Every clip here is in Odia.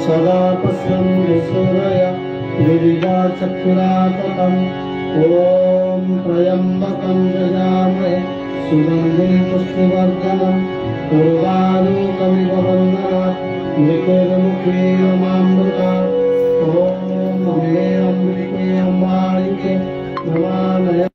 सदा पश्यन्ति सूर्य गिरिजाचक्षुराततं ॐ त्र्यम्बकं यजामहे सुगन्धिं पुष्टिवर्धनम् उर्वारुकमिव वन्दनात् मृत्युर्मुखीयमामृतात् ॐ मे अम्बिके अम्बालिके नमामहे।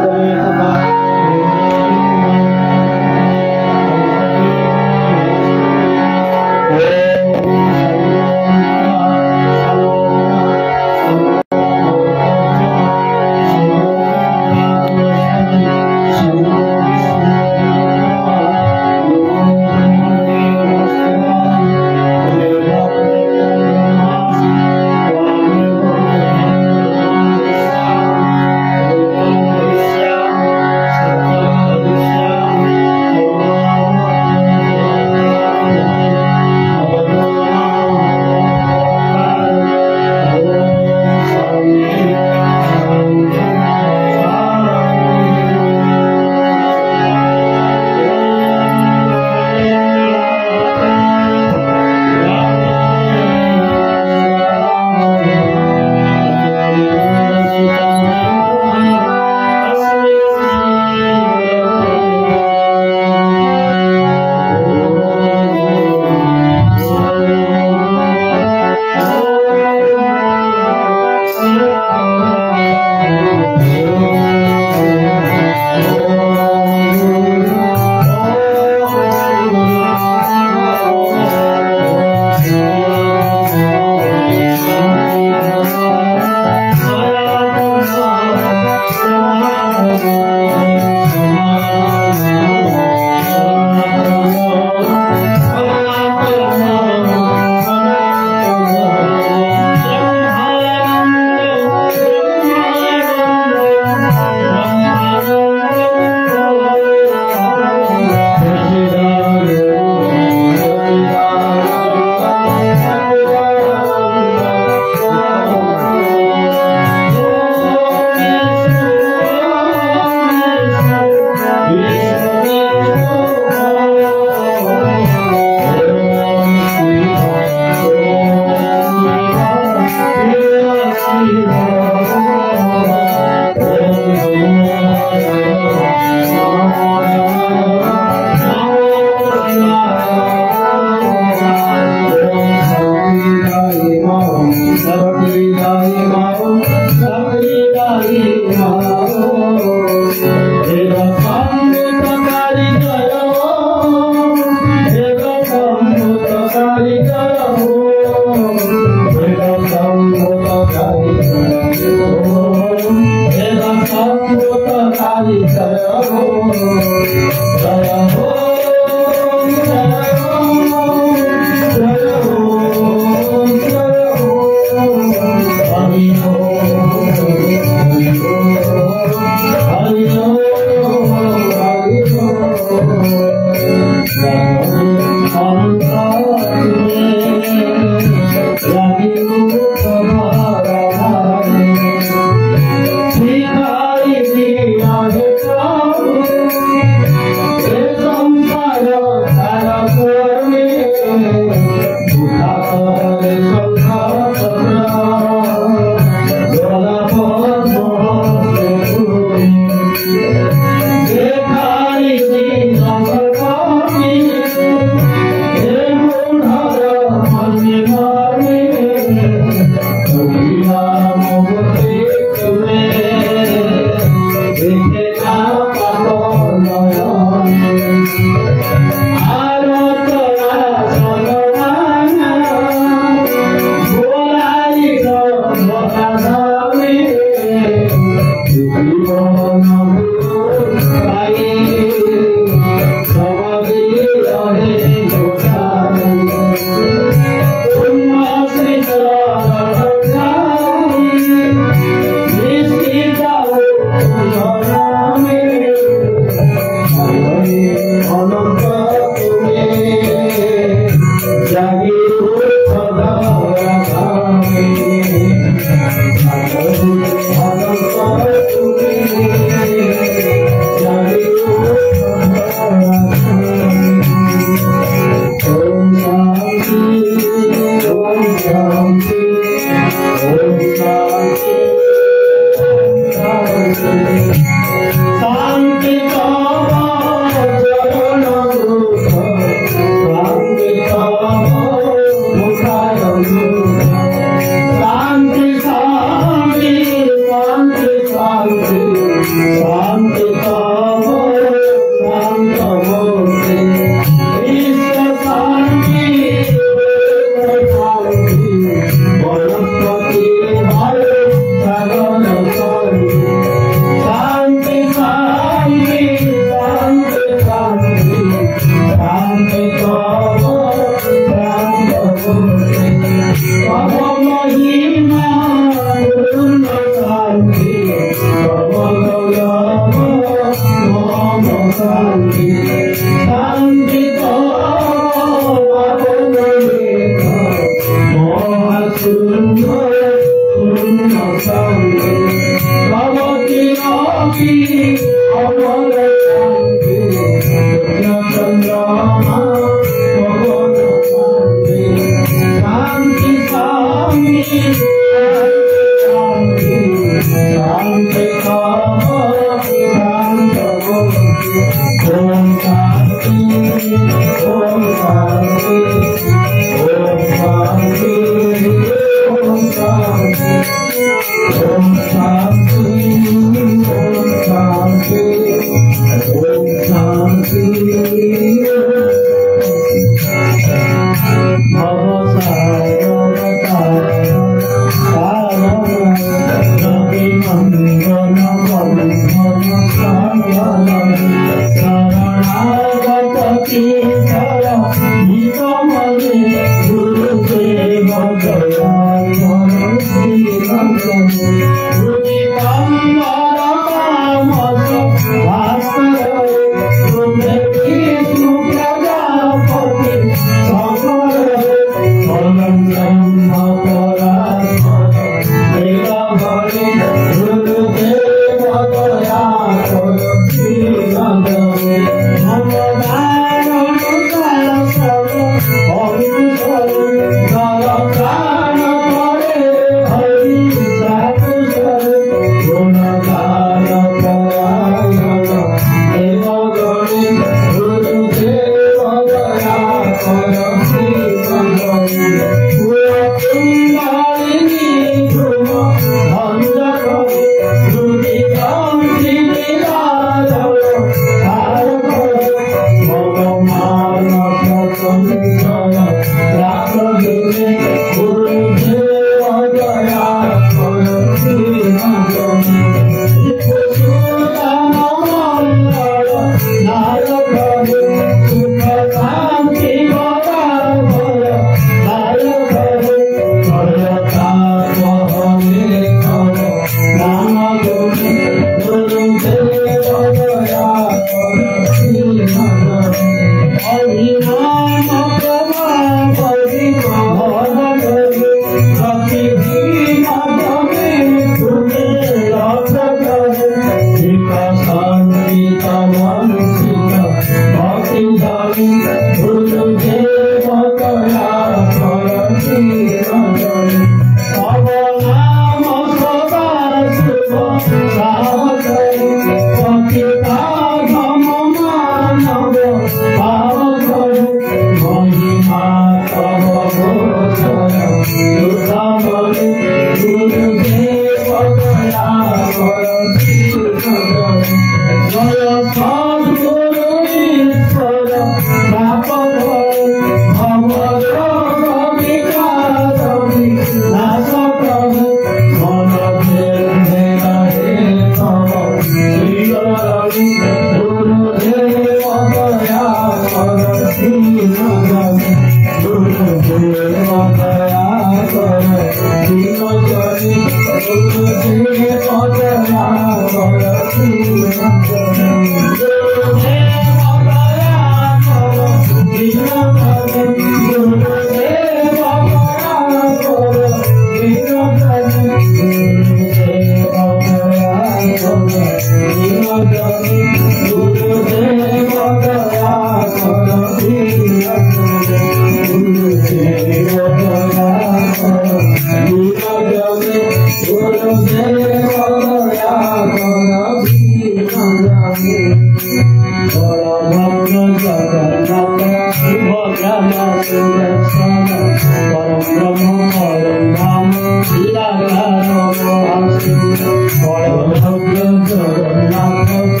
Jagannatha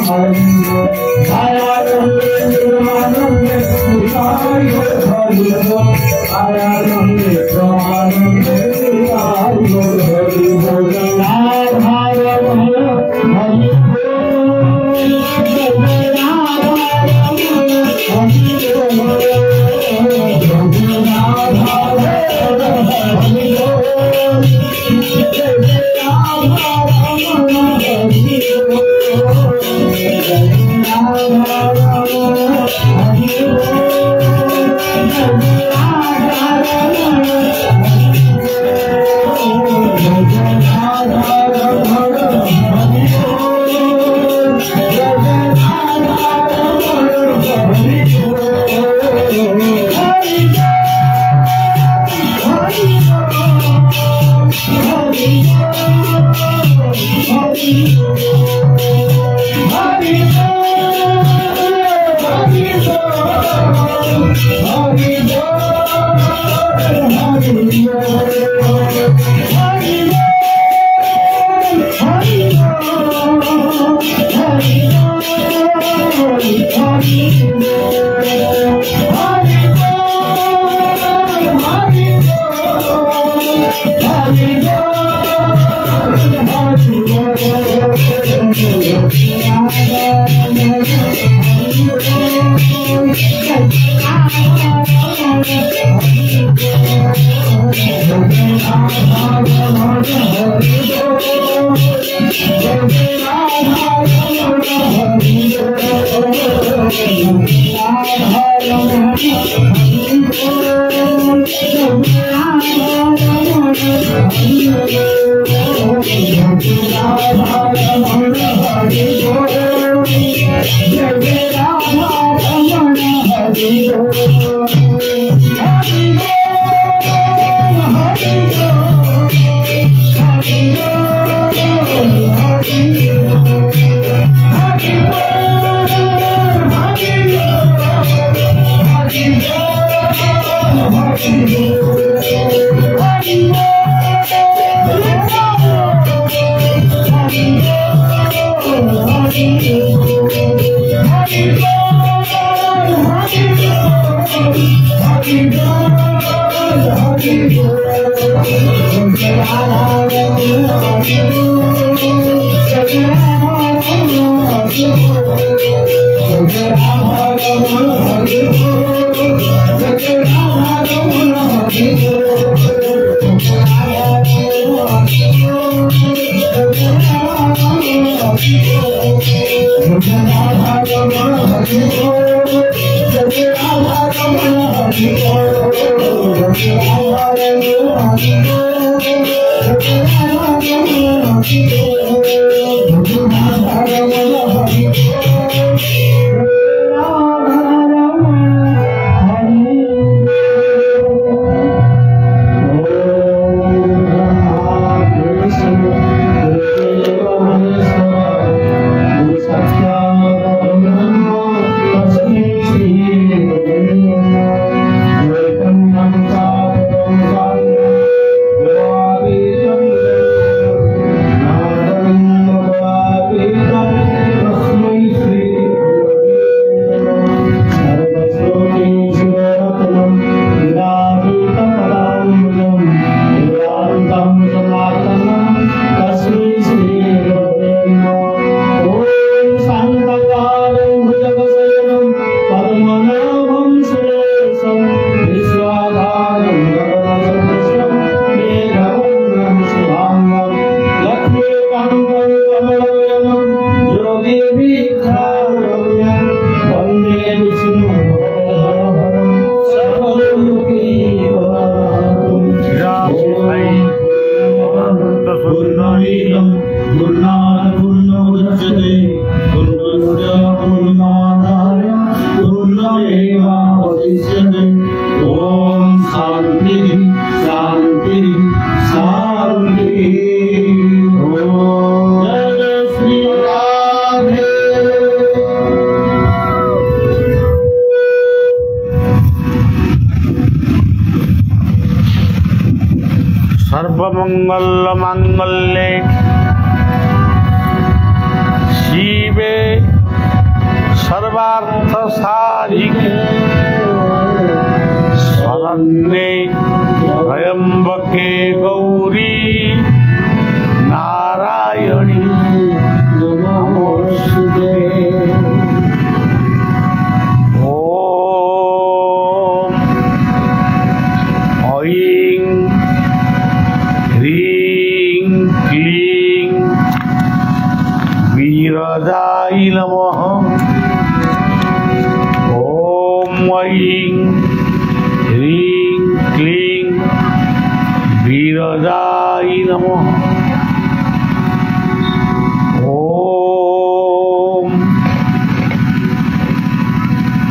Hare सर्वमंगलमांगल्ये शिवे सर्वार्थ साधिके शरण्ये त्र्यंबके गौरी नारायणी नमोस्तुते। ओम ऐं ह्रीं क्लीं वीरजाय नमः। ओम ऐं ह्रीं क्लीं वीरजाय नमः। ओम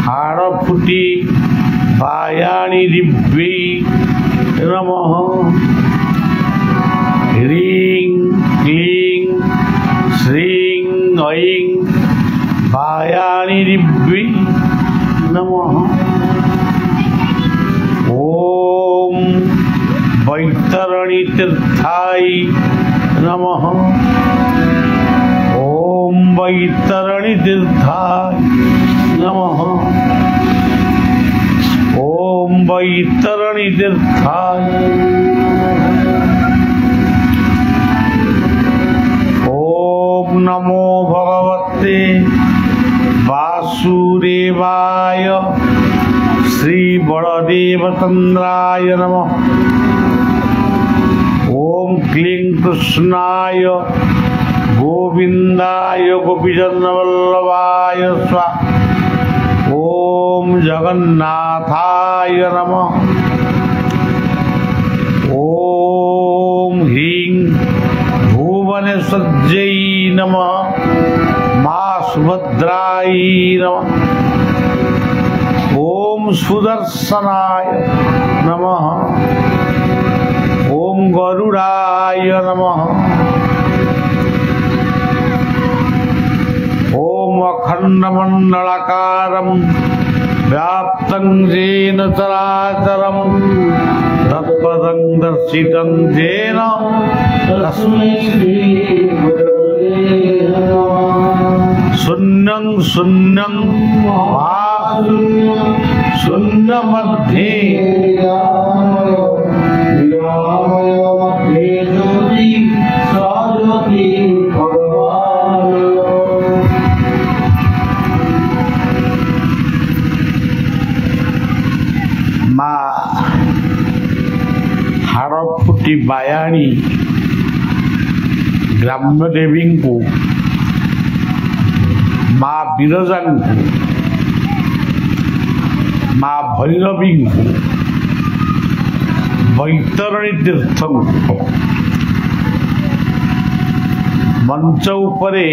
हाड़फुटी पायाणि दिव्यै नमः। ह्रीं क्लीं श्रीं ऐं पायाणि दिव्यै नमः। ओम वैतरणी तीर्थाय नमः। ओम वैतरणी तीर्थाय नमः। ओम वैतरणी तीर्थाय। ओम नमो भगवते वासुदेवाय श्री बलदेवचंद्राय नमः। ओम क्लीं कृष्णाय गोविंदाय गोपीजनवल्लभाय स्वाहा। ओम जगन्नाथाय नमः। ओम ह्रीं भुवनेश्वर्यै नमः। मां सुभद्राय नमः। ओम सुदर्शनाय नमः। ओम गरुडाय नमः। ओम अखंडमंडलाकारं व्याप्तं येन चराचरं तत्पदं दर्शितं येन तस्मै श्री गुरवे नमः। शून्यं शून्यं वा शून्यमध्ये निरामय मध्ये ज्योति साज्योति भगवान्। माँ हाड़फुटी बायाणी ग्राम्य देवी को माँ बिरजा को माँ भैरवी को वैतरणी तीर्थ मंच उपरे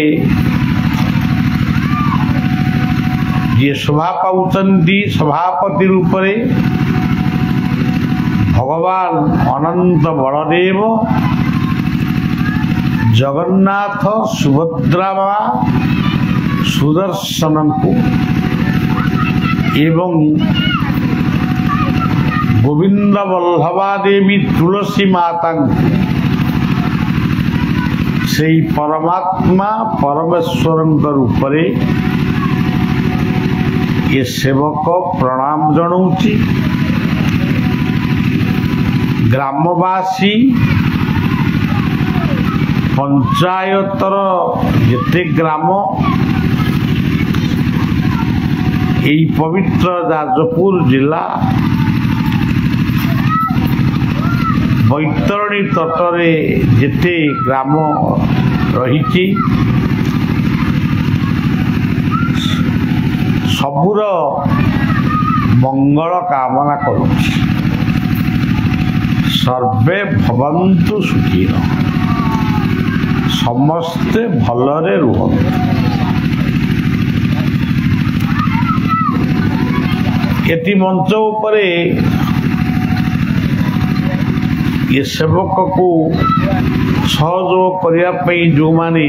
ये शोभा पाउचंती सभापति रूपरे भगवान अनंत बलदेव जगन्नाथ सुभद्रा सुदर्शन को एवं गोविंद वल्लभा देवी तुलसी माता से परमात्मा परमेश्वर रूपरे ये सेवक प्रणाम जनाऊँची। ग्रामवासी पंचायतर जेते ग्राम यही पवित्र जाजपुर जिला वैतरणी तटरे जेते ग्राम रही सबुर मंगल कामना करुछि। सर्वे भवन्तु सुखिनो समस्ते भलरे रुहन्तु। एति मंच उपरे ये सेवक को सहयोग करने जो माने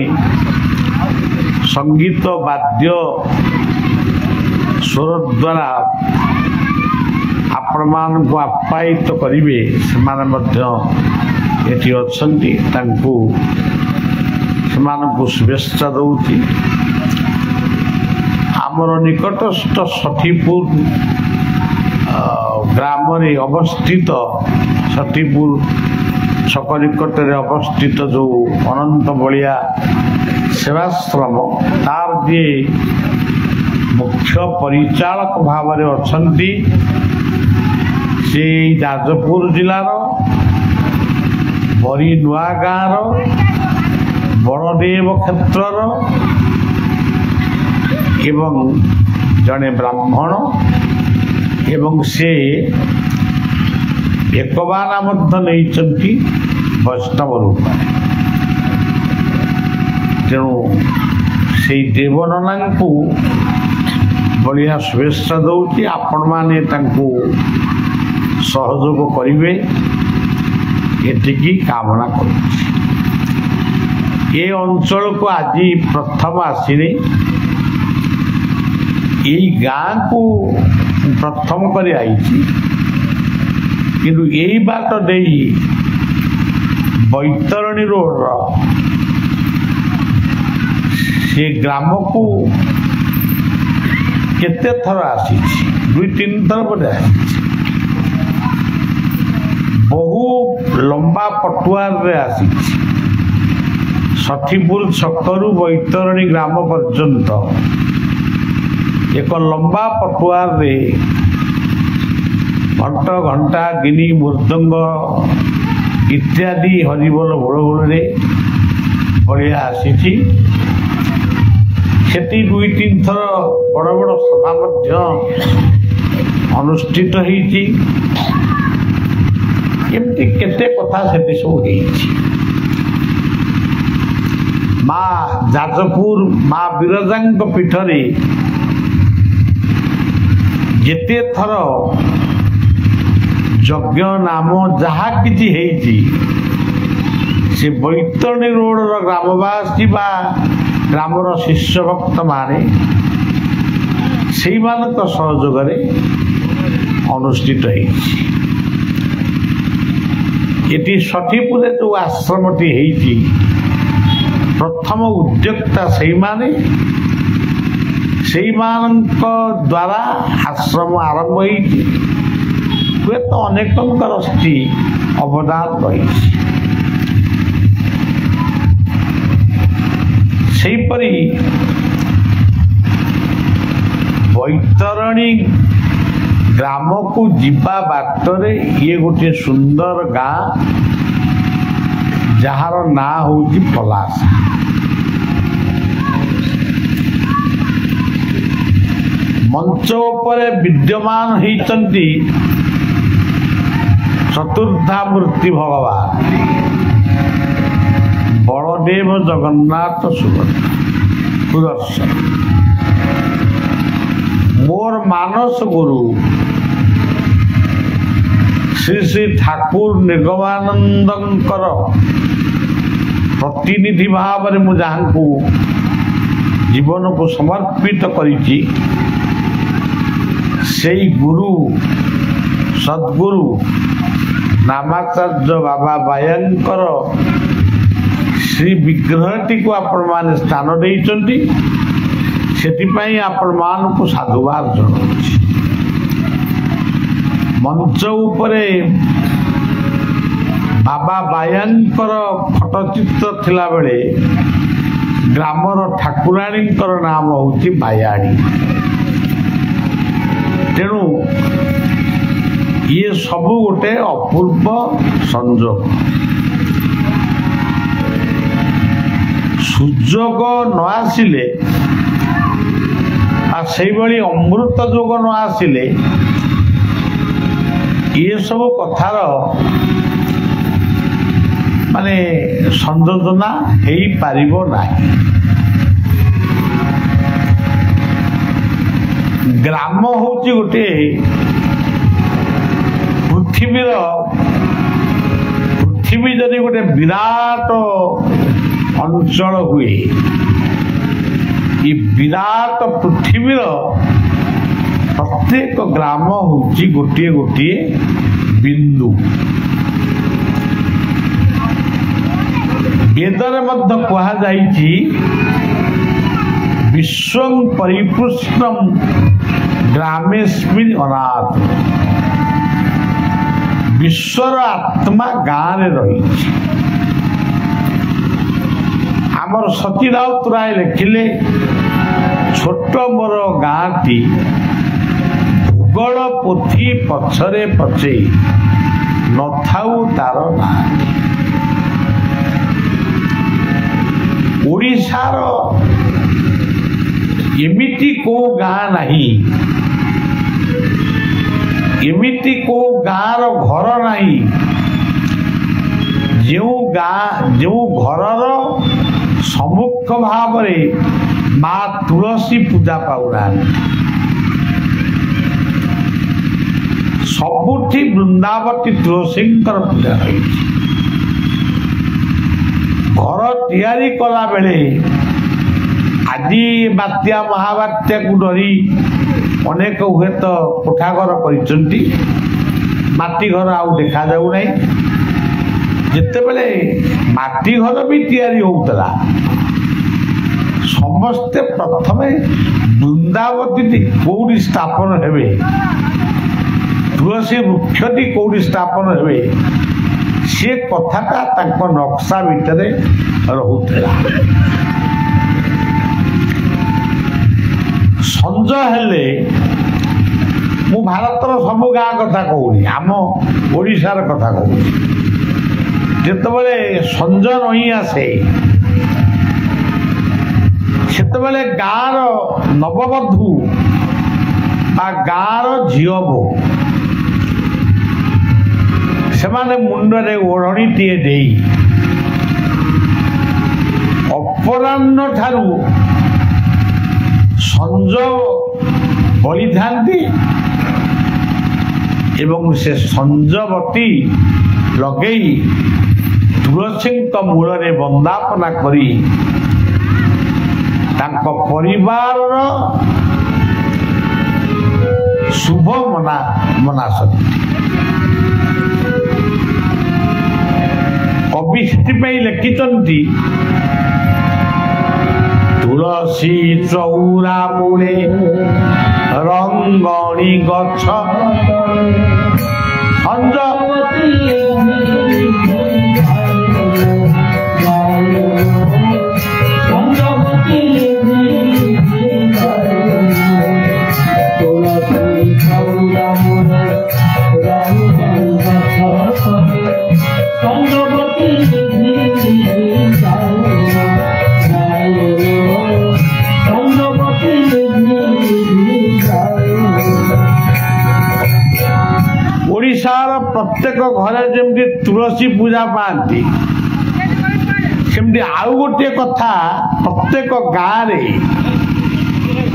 संगीत वाद्य स्वर द्वारा आपण मान को आप्यायित करिवे सेमाने मध्य एठी अछंती तांको सेमानकु शुभेच्छा दउची। आम ଆମର ନିକଟସ୍ଥ ସଠିପୁର ଗ୍ରାମରେ ଅବସ୍ଥିତ, ସଠିପୁର ଛକ ନିକଟରେ ଅବସ୍ଥିତ ଯେଉଁ ଅନନ୍ତ ବଳିଆ ସେବାଶ୍ରମ, ତାର ଯିଏ ମୁଖ୍ୟ ପରିଚାଳକ ଭାବରେ ଅଛନ୍ତି ସେ ଯାଜପୁର ଜିଲ୍ଲାର ବରି ନୂଆ ଗାଁର ବଳଦେବ କ୍ଷେତ୍ରର ଏବଂ ଜଣେ ବ୍ରାହ୍ମଣ, ଏବଂ ସେ ଏକବାନା ମଧ୍ୟ ନେଇଛନ୍ତି ବୈଷ୍ଣବ ରୂପରେ। ତେଣୁ ସେଇ ଦେବନନାଙ୍କୁ ବଢ଼ିଆ ଶୁଭେଚ୍ଛା ଦେଉଛି। ଆପଣମାନେ ତାଙ୍କୁ ସହଯୋଗ କରିବେ ଏତିକି କାମନା କରୁଛି। ଏ ଅଞ୍ଚଳକୁ ଆଜି ପ୍ରଥମ ଆସିନି, ଏଇ ଗାଁକୁ ପ୍ରଥମ କରି ଆଇଛି, କିନ୍ତୁ ଏଇ ବାଟ ଦେଇ ବୈତରଣୀ ରୋଡ଼ର ସେ ଗ୍ରାମକୁ କେତେ ଥର ଆସିଛି, 2-3 ଥର ବୋଧେ ଆସିଛି। ବହୁ ଲମ୍ବା ପଟୁଆରରେ ଆସିଛି। ସଠିପୁର ଛକରୁ ବୈତରଣୀ ଗ୍ରାମ ପର୍ଯ୍ୟନ୍ତ ଏକ ଲମ୍ବା ପଟୁଆରରେ ଘଣ୍ଟ ଘଣ୍ଟା ଗିନି ମୃଦଙ୍ଗ ଇତ୍ୟାଦି ହରିବୋଲ ହୁଳହୁଳରେ ବଢ଼ିଆ ଆସିଛି। ସେଠି 2-3 ଥର ବଡ଼ ବଡ଼ ସଭା ମଧ୍ୟ ଅନୁଷ୍ଠିତ ହେଇଛି। ଏମିତି କେତେ କଥା ସେଠି ସବୁ ହେଇଛି। ମା ଯାଜପୁର ମା ବିରଜାଙ୍କ ପୀଠରେ ଯେତେ ଥର ଯଜ୍ଞ ନାମ ଯାହା କିଛି ହେଇଛି, ସେ ବୈତରଣୀ ରୋଡ଼ର ଗ୍ରାମବାସୀ ବା ଗ୍ରାମର ଶିଷ୍ୟ ଭକ୍ତମାନେ ସେଇମାନଙ୍କ ସହଯୋଗରେ ଅନୁଷ୍ଠିତ ହେଇଛି। ଏଠି ସଠିପୁରରେ ଯେଉଁ ଆଶ୍ରମଟି ହେଇଛି, ପ୍ରଥମ ଉଦ୍ୟୋକ୍ତା ସେଇମାନଙ୍କ ଦ୍ୱାରା ଆଶ୍ରମ ଆରମ୍ଭ ହେଇଛି। ହୁଏତ ଅନେକଙ୍କର ସେଠି ଅବଦାନ ରହିଛି। ସେହିପରି ବୈତରଣୀ ଗ୍ରାମକୁ ଯିବା ବାଟରେ ଇଏ ଗୋଟିଏ ସୁନ୍ଦର ଗାଁ, ଯାହାର ନାଁ ହେଉଛି ପଲାସା। ମଞ୍ଚ ଉପରେ ବିଦ୍ୟମାନ ହେଇଛନ୍ତି ଚତୁର୍ଦ୍ଧାମୂର୍ତ୍ତି ଭଗବାନ ବଳଦେବ, ଜଗନ୍ନାଥ, ସୁଦର୍ଶନ। ମୋର ମାନସ ଗୁରୁ ଶ୍ରୀ ଶ୍ରୀ ଠାକୁର ନିଗମାନନ୍ଦଙ୍କର ପ୍ରତିନିଧି ଭାବରେ ମୁଁ ଯାହାଙ୍କୁ ଜୀବନକୁ ସମର୍ପିତ କରିଛି, ସେଇ ଗୁରୁ ସଦ୍ଗୁରୁ ନାମାଚାର୍ଯ୍ୟ ବାବା ବାୟାଙ୍କର ଶ୍ରୀ ବିଗ୍ରହଟିକୁ ଆପଣମାନେ ସ୍ଥାନ ଦେଇଛନ୍ତି। ସେଥିପାଇଁ ଆପଣମାନଙ୍କୁ ସାଧୁବାଦ ଜଣାଉଛି। ମଞ୍ଚ ଉପରେ ବାବା ବାୟାଙ୍କର ଫଟୋଚିତ୍ର ଥିଲାବେଳେ ଗ୍ରାମର ଠାକୁରାଣୀଙ୍କର ନାମ ହେଉଛି ବାୟାଣୀ। ତେଣୁ ଇଏ ସବୁ ଗୋଟେ ଅପୂର୍ବ ସଂଯୋଗ। ସୁଯୋଗ ନ ଆସିଲେ ବା ସେଇଭଳି ଅମୃତ ଯୋଗ ନ ଆସିଲେ ଏସବୁ କଥାର ମାନେ ସଂଯୋଜନା ହେଇପାରିବ ନାହିଁ। ଗ୍ରାମ ହେଉଛି ଗୋଟିଏ ପୃଥିବୀ ଯଦି ଗୋଟେ ବିରାଟ ଅଞ୍ଚଳ ହୁଏ, ଏ ବିରାଟ ପୃଥିବୀର ପ୍ରତ୍ୟେକ ଗ୍ରାମ ହେଉଛି ଗୋଟିଏ ଗୋଟିଏ ବିନ୍ଦୁ। ବେଦରେ ମଧ୍ୟ କୁହାଯାଇଛି ବିଶ୍ୱଂ ପରିପୃଷ୍ଣଂ ଗ୍ରାମେସ୍ମିନ୍ ଅନାଥ। ବିଶ୍ୱର ଆତ୍ମା ଗାଁରେ ରହିଛି। ଆମର ସତୀ ରାଉତରାୟ ଲେଖିଲେ ଛୋଟ ମୋର ଗାଁଟି ଭୂଗୋଳ ପୋଥି ପଛରେ ପଛେଇ ନଥାଉ ତାର ନାଁ। ଓଡ଼ିଶାର ଏମିତି କୋଉ ଗାଁ ନାହିଁ, ଏମିତି କୋଉ ଗାଁର ଘର ନାହିଁ ଯେଉଁ ଘରର ସମ୍ମୁଖ ଭାବରେ ମା ତୁଳସୀ ପୂଜା ପାଉନାହାନ୍ତି। ସବୁଠି ବୃନ୍ଦାବତୀ ତୁଳସୀଙ୍କର ପୂଜା ରହିଛି। ଘର ତିଆରି କଲା ବେଳେ ଆଜି ବାତ୍ୟା ମହାବାତ୍ୟାକୁ ଡରି ଅନେକ ହୁଏତ କୋଠା ଘର କରିଛନ୍ତି, ମାଟି ଘର ଆଉ ଦେଖାଯାଉ ନାହିଁ। ଯେତେବେଳେ ମାଟି ଘର ବି ତିଆରି ହେଉଥିଲା ସମସ୍ତେ ପ୍ରଥମେ ବୃନ୍ଦାବତୀଟି କୋଉଠି ସ୍ଥାପନ ହେବେ, ତୁଳସୀ ବୃକ୍ଷଟି କୋଉଠି ସ୍ଥାପନ ହେବେ, ସେ କଥାଟା ତାଙ୍କ ନକ୍ସା ଭିତରେ ରହୁଥିଲା। ସଞ୍ଜ ହେଲେ, ମୁଁ ଭାରତର ସବୁ ଗାଁ କଥା କହୁନି, ଆମ ଓଡ଼ିଶାର କଥା କହୁଛି। ଯେତେବେଳେ ସଞ୍ଜ ନଇଁ ଆସେ ସେତେବେଳେ ଗାଁର ନବବଧୂ ବା ଗାଁର ଝିଅ ବୋହୂ ସେମାନେ ମୁଣ୍ଡରେ ଓଢ଼ଣୀଟିଏ ଦେଇ ଅପରାହ୍ନ ଠାରୁ ସଞ୍ଜ ବଳିଥାନ୍ତି ଏବଂ ସେ ସଞ୍ଜବତୀ ଲଗେଇ ତୁଳସୀଙ୍କ ମୂଳରେ ବନ୍ଦାପନା କରି ତାଙ୍କ ପରିବାରର ଶୁଭ ମନାସନ୍ତି। କବି ସେଥିପାଇଁ ଲେଖିଛନ୍ତି, ତୁଳସୀ ଚଉରା ମୂଳେ ରଙ୍ଗଣୀ ଗଛ ସଞ୍ଜବତୀ ଓଡ଼ିଶାର ପ୍ରତ୍ୟେକ ଘରେ ଯେମିତି ତୁଳସୀ ପୂଜା ପାଆନ୍ତି, ସେମିତି ଆଉ ଗୋଟିଏ କଥା ପ୍ରତ୍ୟେକ ଗାଁରେ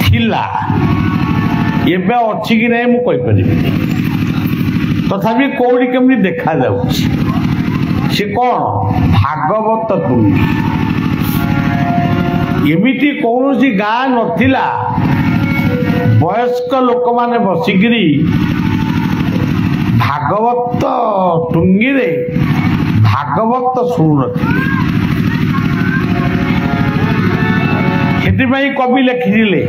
ଥିଲା। ଏବେ ଅଛି କି ନାହିଁ ମୁଁ କହିପାରିବିନି, ତଥାପି କୋଉଠି କେମିତି ଦେଖାଯାଉଛି। ସେ କ'ଣ? ଭାଗବତ ଟୁଙ୍ଗି। ଏମିତି କୌଣସି ଗାଁ ନଥିଲା ବୟସ୍କ ଲୋକମାନେ ବସିକିରି ଭାଗବତ ଟୁଙ୍ଗିରେ ଭାଗବତ ଶୁଣୁନଥିଲେ। ସେଥିପାଇଁ କବି ଲେଖିଥିଲେ,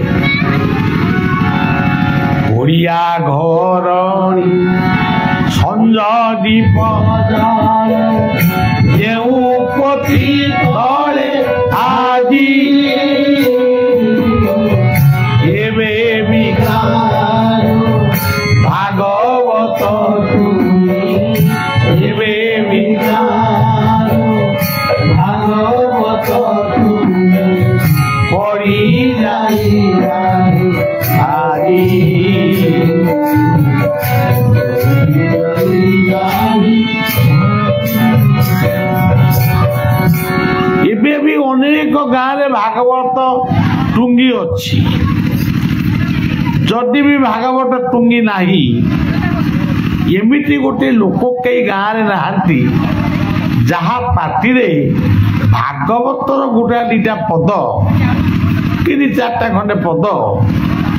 ଓଡ଼ିଆ ଘରଣୀ ସଞ୍ଜ ଦୀପ ଯେଉଁ ପୋଥି ତଳେ ଆଜି ଏବେ ବି ଭାଗବତ ଏବେ ବି ଭାଗବତ ପଢ଼ି ଯାଇ ଆଜି ଏବେ ବି ଅନେକ ଗାଁରେ ଭାଗବତ ଟୁଙ୍ଗି ଅଛି। ଯଦି ବି ଭାଗବତ ଟୁଙ୍ଗି ନାହିଁ, ଏମିତି ଗୋଟେ ଲୋକ କେହି ଗାଁରେ ନାହାନ୍ତି ଯାହା ପାଟିରେ ଭାଗବତର ଗୋଟା ଦିଟା ପଦ, 3-4ଟା ଖଣ୍ଡେ ପଦ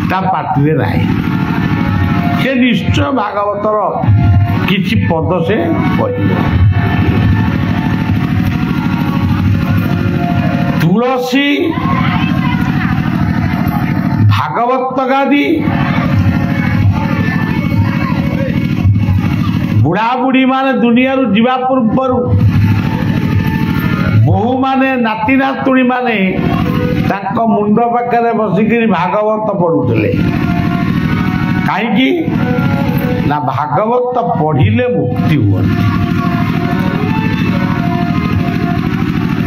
ତା ପାଟିରେ ନାହିଁ। ସେ ନିଶ୍ଚୟ ଭାଗବତର କିଛି ପଦ ସେ କହିବ। ତୁଳସୀ ଭାଗବତ ଗାଦି ବୁଢ଼ାବୁଢ଼ୀ ମାନେ ଦୁନିଆରୁ ଯିବା ପୂର୍ବରୁ ବୋହୂମାନେ ନାତି ନାତୁଣୀ ମାନେ ତାଙ୍କ ମୁଣ୍ଡ ପାଖରେ ବସିକିରି ଭାଗବତ ପଢୁଥିଲେ। କାହିଁକି ନା ଭାଗବତ ପଢିଲେ ମୁକ୍ତି ହୁଅନ୍ତି।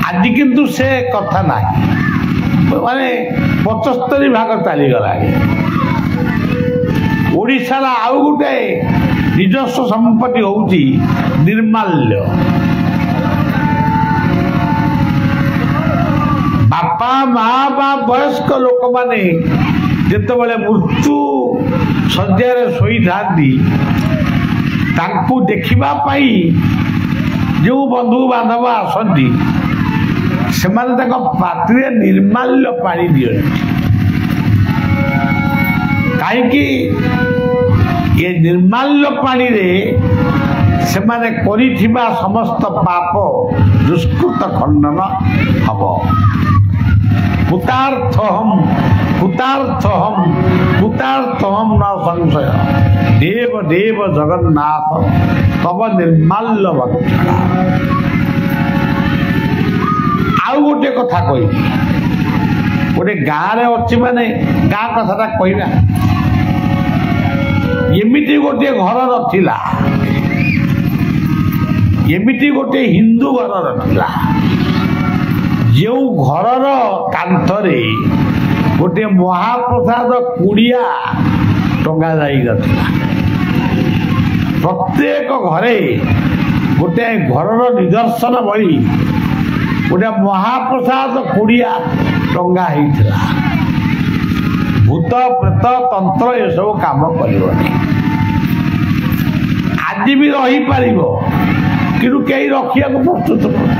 ଆଜି କିନ୍ତୁ ସେ କଥା ନାହିଁ, ମାନେ 75 ଭାଗ ଚାଲିଗଲାଣି। ଓଡ଼ିଶାର ଆଉ ଗୋଟେ ନିଜସ୍ୱ ସମ୍ପତ୍ତି ହଉଛି ନିର୍ମାଲ୍ୟ। ବାପା ମା ବା ବୟସ୍କ ଲୋକମାନେ ଯେତେବେଳେ ମୃତ୍ୟୁ ଶଯ୍ୟାରେ ଶୋଇଥାନ୍ତି ତାଙ୍କୁ ଦେଖିବା ପାଇଁ ଯେଉଁ ବନ୍ଧୁ ବାନ୍ଧବ ଆସନ୍ତି ସେମାନେ ତାଙ୍କ ପାଟିରେ ନିର୍ମାଲ୍ୟ ପାଣି ଦିଅନ୍ତି। କାହିଁକି? ଏ ନିର୍ମାଲ୍ୟ ପାଣିରେ ସେମାନେ କରିଥିବା ସମସ୍ତ ପାପ ଦୁଷ୍କୃତ ଖଣ୍ଡନ ହବ। କୁତାର୍ଥହମ୍ ନ ସଂଶୟ ଦେବ ଦେବ ଜଗନ୍ନାଥ ତବ ନିର୍ମାଲ୍ୟ ଭକ୍ଷଣା। ଆଉ ଗୋଟେ କଥା କହିବି, ଗୋଟେ ଗାଁରେ ଅଛି ମାନେ ଗାଁ କଥାଟା କହିବା। ଏମିତି ଗୋଟିଏ ଘର ନଥିଲା, ଏମିତି ଗୋଟିଏ ହିନ୍ଦୁ ଘର ନଥିଲା ଯେଉଁ ଘରର କାନ୍ଥରେ ଗୋଟିଏ ମହାପ୍ରସାଦ କୁଡ଼ିଆ ଟଙ୍ଗା ଯାଇନଥିଲା। ପ୍ରତ୍ୟେକ ଘରେ ଗୋଟିଏ ଘରର ନିଦର୍ଶନ ଭଳି ଗୋଟିଏ ମହାପ୍ରସାଦ କୁଡ଼ିଆ ଟଙ୍ଗା ହେଇଥିଲା। ଭୂତ ପ୍ରେତ ତନ୍ତ୍ର ଏସବୁ କାମ କରିବନି। ଆଜି ବି ରହିପାରିବ, କିନ୍ତୁ କେହି ରଖିବାକୁ ପ୍ରସ୍ତୁତ ନୁହନ୍ତି।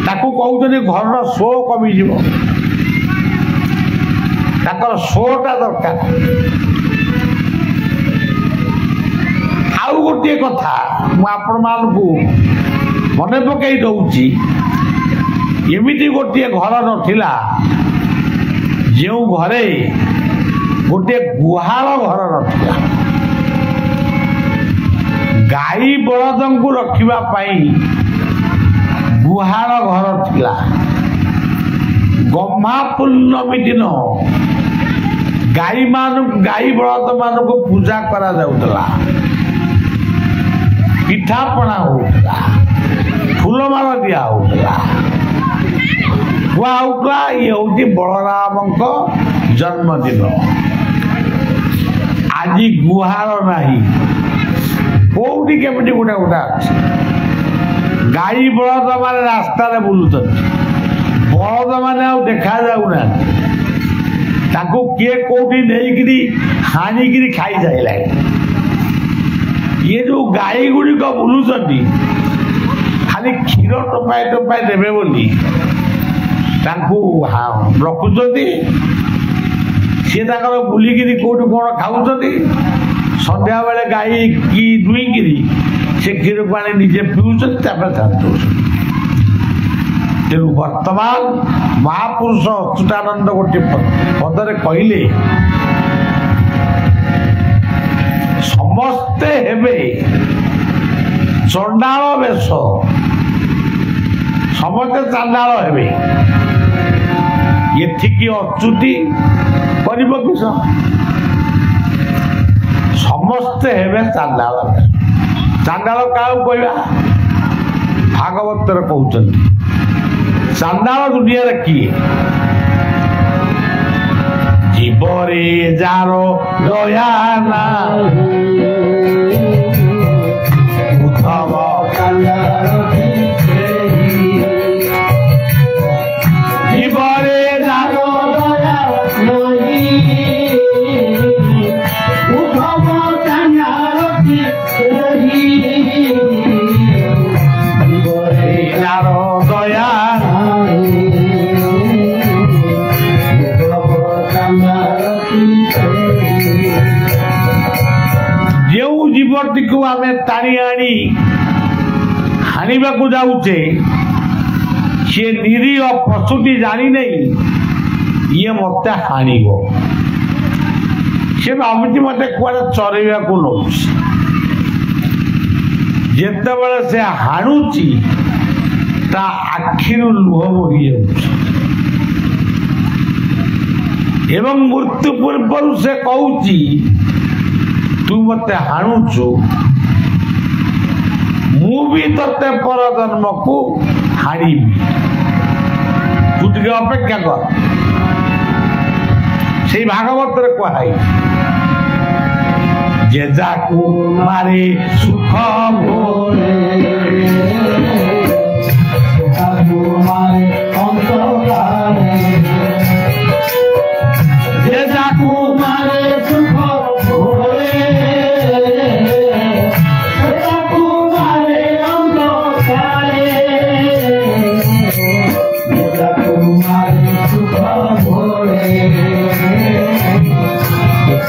ତାକୁ କହୁଛନ୍ତି ଘରର ଶୋ କମିଯିବ, ତାଙ୍କର ଶୋଟା ଦରକାର। ଆଉ ଗୋଟିଏ କଥା ମୁଁ ଆପଣମାନଙ୍କୁ ମନେ ପକାଇ ଦଉଛି, ଏମିତି ଗୋଟିଏ ଘର ନଥିଲା ଯେଉଁ ଘରେ ଗୋଟିଏ ଗୁହାଳ ଘର ନଥିଲା। ଗାଈ ବଳଦଙ୍କୁ ରଖିବା ପାଇଁ ଗୁହାଳ ଘର ଥିଲା। ଗହ୍ମା ପୂର୍ଣ୍ଣମୀ ଦିନ ଗାଈ ବଳଦ ମାନଙ୍କୁ ପୂଜା କରାଯାଉଥିଲା, ପିଠାପଣା ହଉଥିଲା, ଫୁଲମାଳ ଦିଆ ହଉଥିଲା, କୁହା ହଉଥିଲା ଇଏ ହଉଛି ବଳରାମଙ୍କ ଜନ୍ମଦିନ। ଆଜି ଗୁହାଳ ନାହିଁ, କୋଉଠି କେମିତି ଗୋଟେ ଅଛି। ଗାଈ ବଳଦ ମାନେ ରାସ୍ତାରେ ବୁଲୁଛନ୍ତି, ବଳଦ ମାନେ ଆଉ ଦେଖାଯାଉନାହାନ୍ତି। ତାକୁ କିଏ କୋଉଠି ନେଇକିରି ହାଣିକିରି ଖାଇସାରିଲାଣି। ଇଏ ଯୋଉ ଗାଈ ଗୁଡ଼ିକ ବୁଲୁଛନ୍ତି ଖାଲି କ୍ଷୀର ଟୋପାଏ ଟୋପାଏ ଦେବେ ବୋଲି ତାଙ୍କୁ ରଖୁଛନ୍ତି। ସିଏ ତାଙ୍କର ବୁଲିକିରି କୋଉଠି କ'ଣ ଖାଉଛନ୍ତି। ସନ୍ଧ୍ୟାବେଳେ ଗାଈ କି ଦୁଇଁକିରି ସେ କ୍ଷୀରକୁ ଆଣି ନିଜେ ପିଉଛନ୍ତି, ତାପରେ ଛାଡ଼ି ଦେଉଛନ୍ତି। ତେଣୁ ବର୍ତ୍ତମାନ ମହାପୁରୁଷ ଅଚ୍ୟୁତାନନ୍ଦ ଗୋଟିଏ ପଦରେ କହିଲେ, ସମସ୍ତେ ହେବେ ଚଣ୍ଡାଳ ବେଶ, ସମସ୍ତେ ଚାଣ୍ଡାଳ ହେବେ। ଏଠିକି ଅଚ୍ୟୁତି କରିବ କିସ? ସମସ୍ତେ ହେବେ ଚାଣ୍ଡାଳ। ଚାଣ୍ଡାଳ କାହାକୁ କହିବା? ଭାଗବତରେ କହୁଛନ୍ତି। ଚାଣ୍ଡାଳ ଦୁନିଆରେ କିଏ? ଜୀବରେ ଯାର ଦୟା ଉତ୍ତମ ଜୀବରେ ଯାର ଯେଉଁ ଜୀବଟିକୁ ଆମେ ଟାଣି ଆଣି ହାଣିବାକୁ ଯାଉଛେ, ସିଏ ନିରୀହ ପଶୁଟି ଜାଣିନେଇ ଇଏ ମତେ ହାଣିବ। ସେ ଭାବୁଛି ମତେ କୁଆଡ଼େ ଚରେଇବାକୁ ନଉଛି। ଯେତେବେଳେ ସେ ହାଣୁଛି ତା ଆଖିରୁ ଲୁହ ବୋହି ଯାଉଛି ଏବଂ ମୃତ୍ୟୁ ପୂର୍ବରୁ ସେ କହୁଛି ତୁ ମତେ ହାଣୁଛୁ, ମୁଁ ବି ତତେ ପର ଜନ୍ମକୁ ହାଣିବି, ତୁ ଟିକେ ଅପେକ୍ଷା କର। ସେଇ ଭାଗବତରେ କୁହାଯାଇଛି ଯେ ଯାକୁ ମାରେ ସୁଖ ଭୋରେ ତାକୁ ମାରେ ଅନ୍ତକାରେ, ଯେ ଯାକୁ ମାରେ ସୁଖ ଭୋରେ ତାକୁ ମାରେ ଅନ୍ତକାରେ, ତାକୁ ମାରେ ସୁଖ ଭୋରେ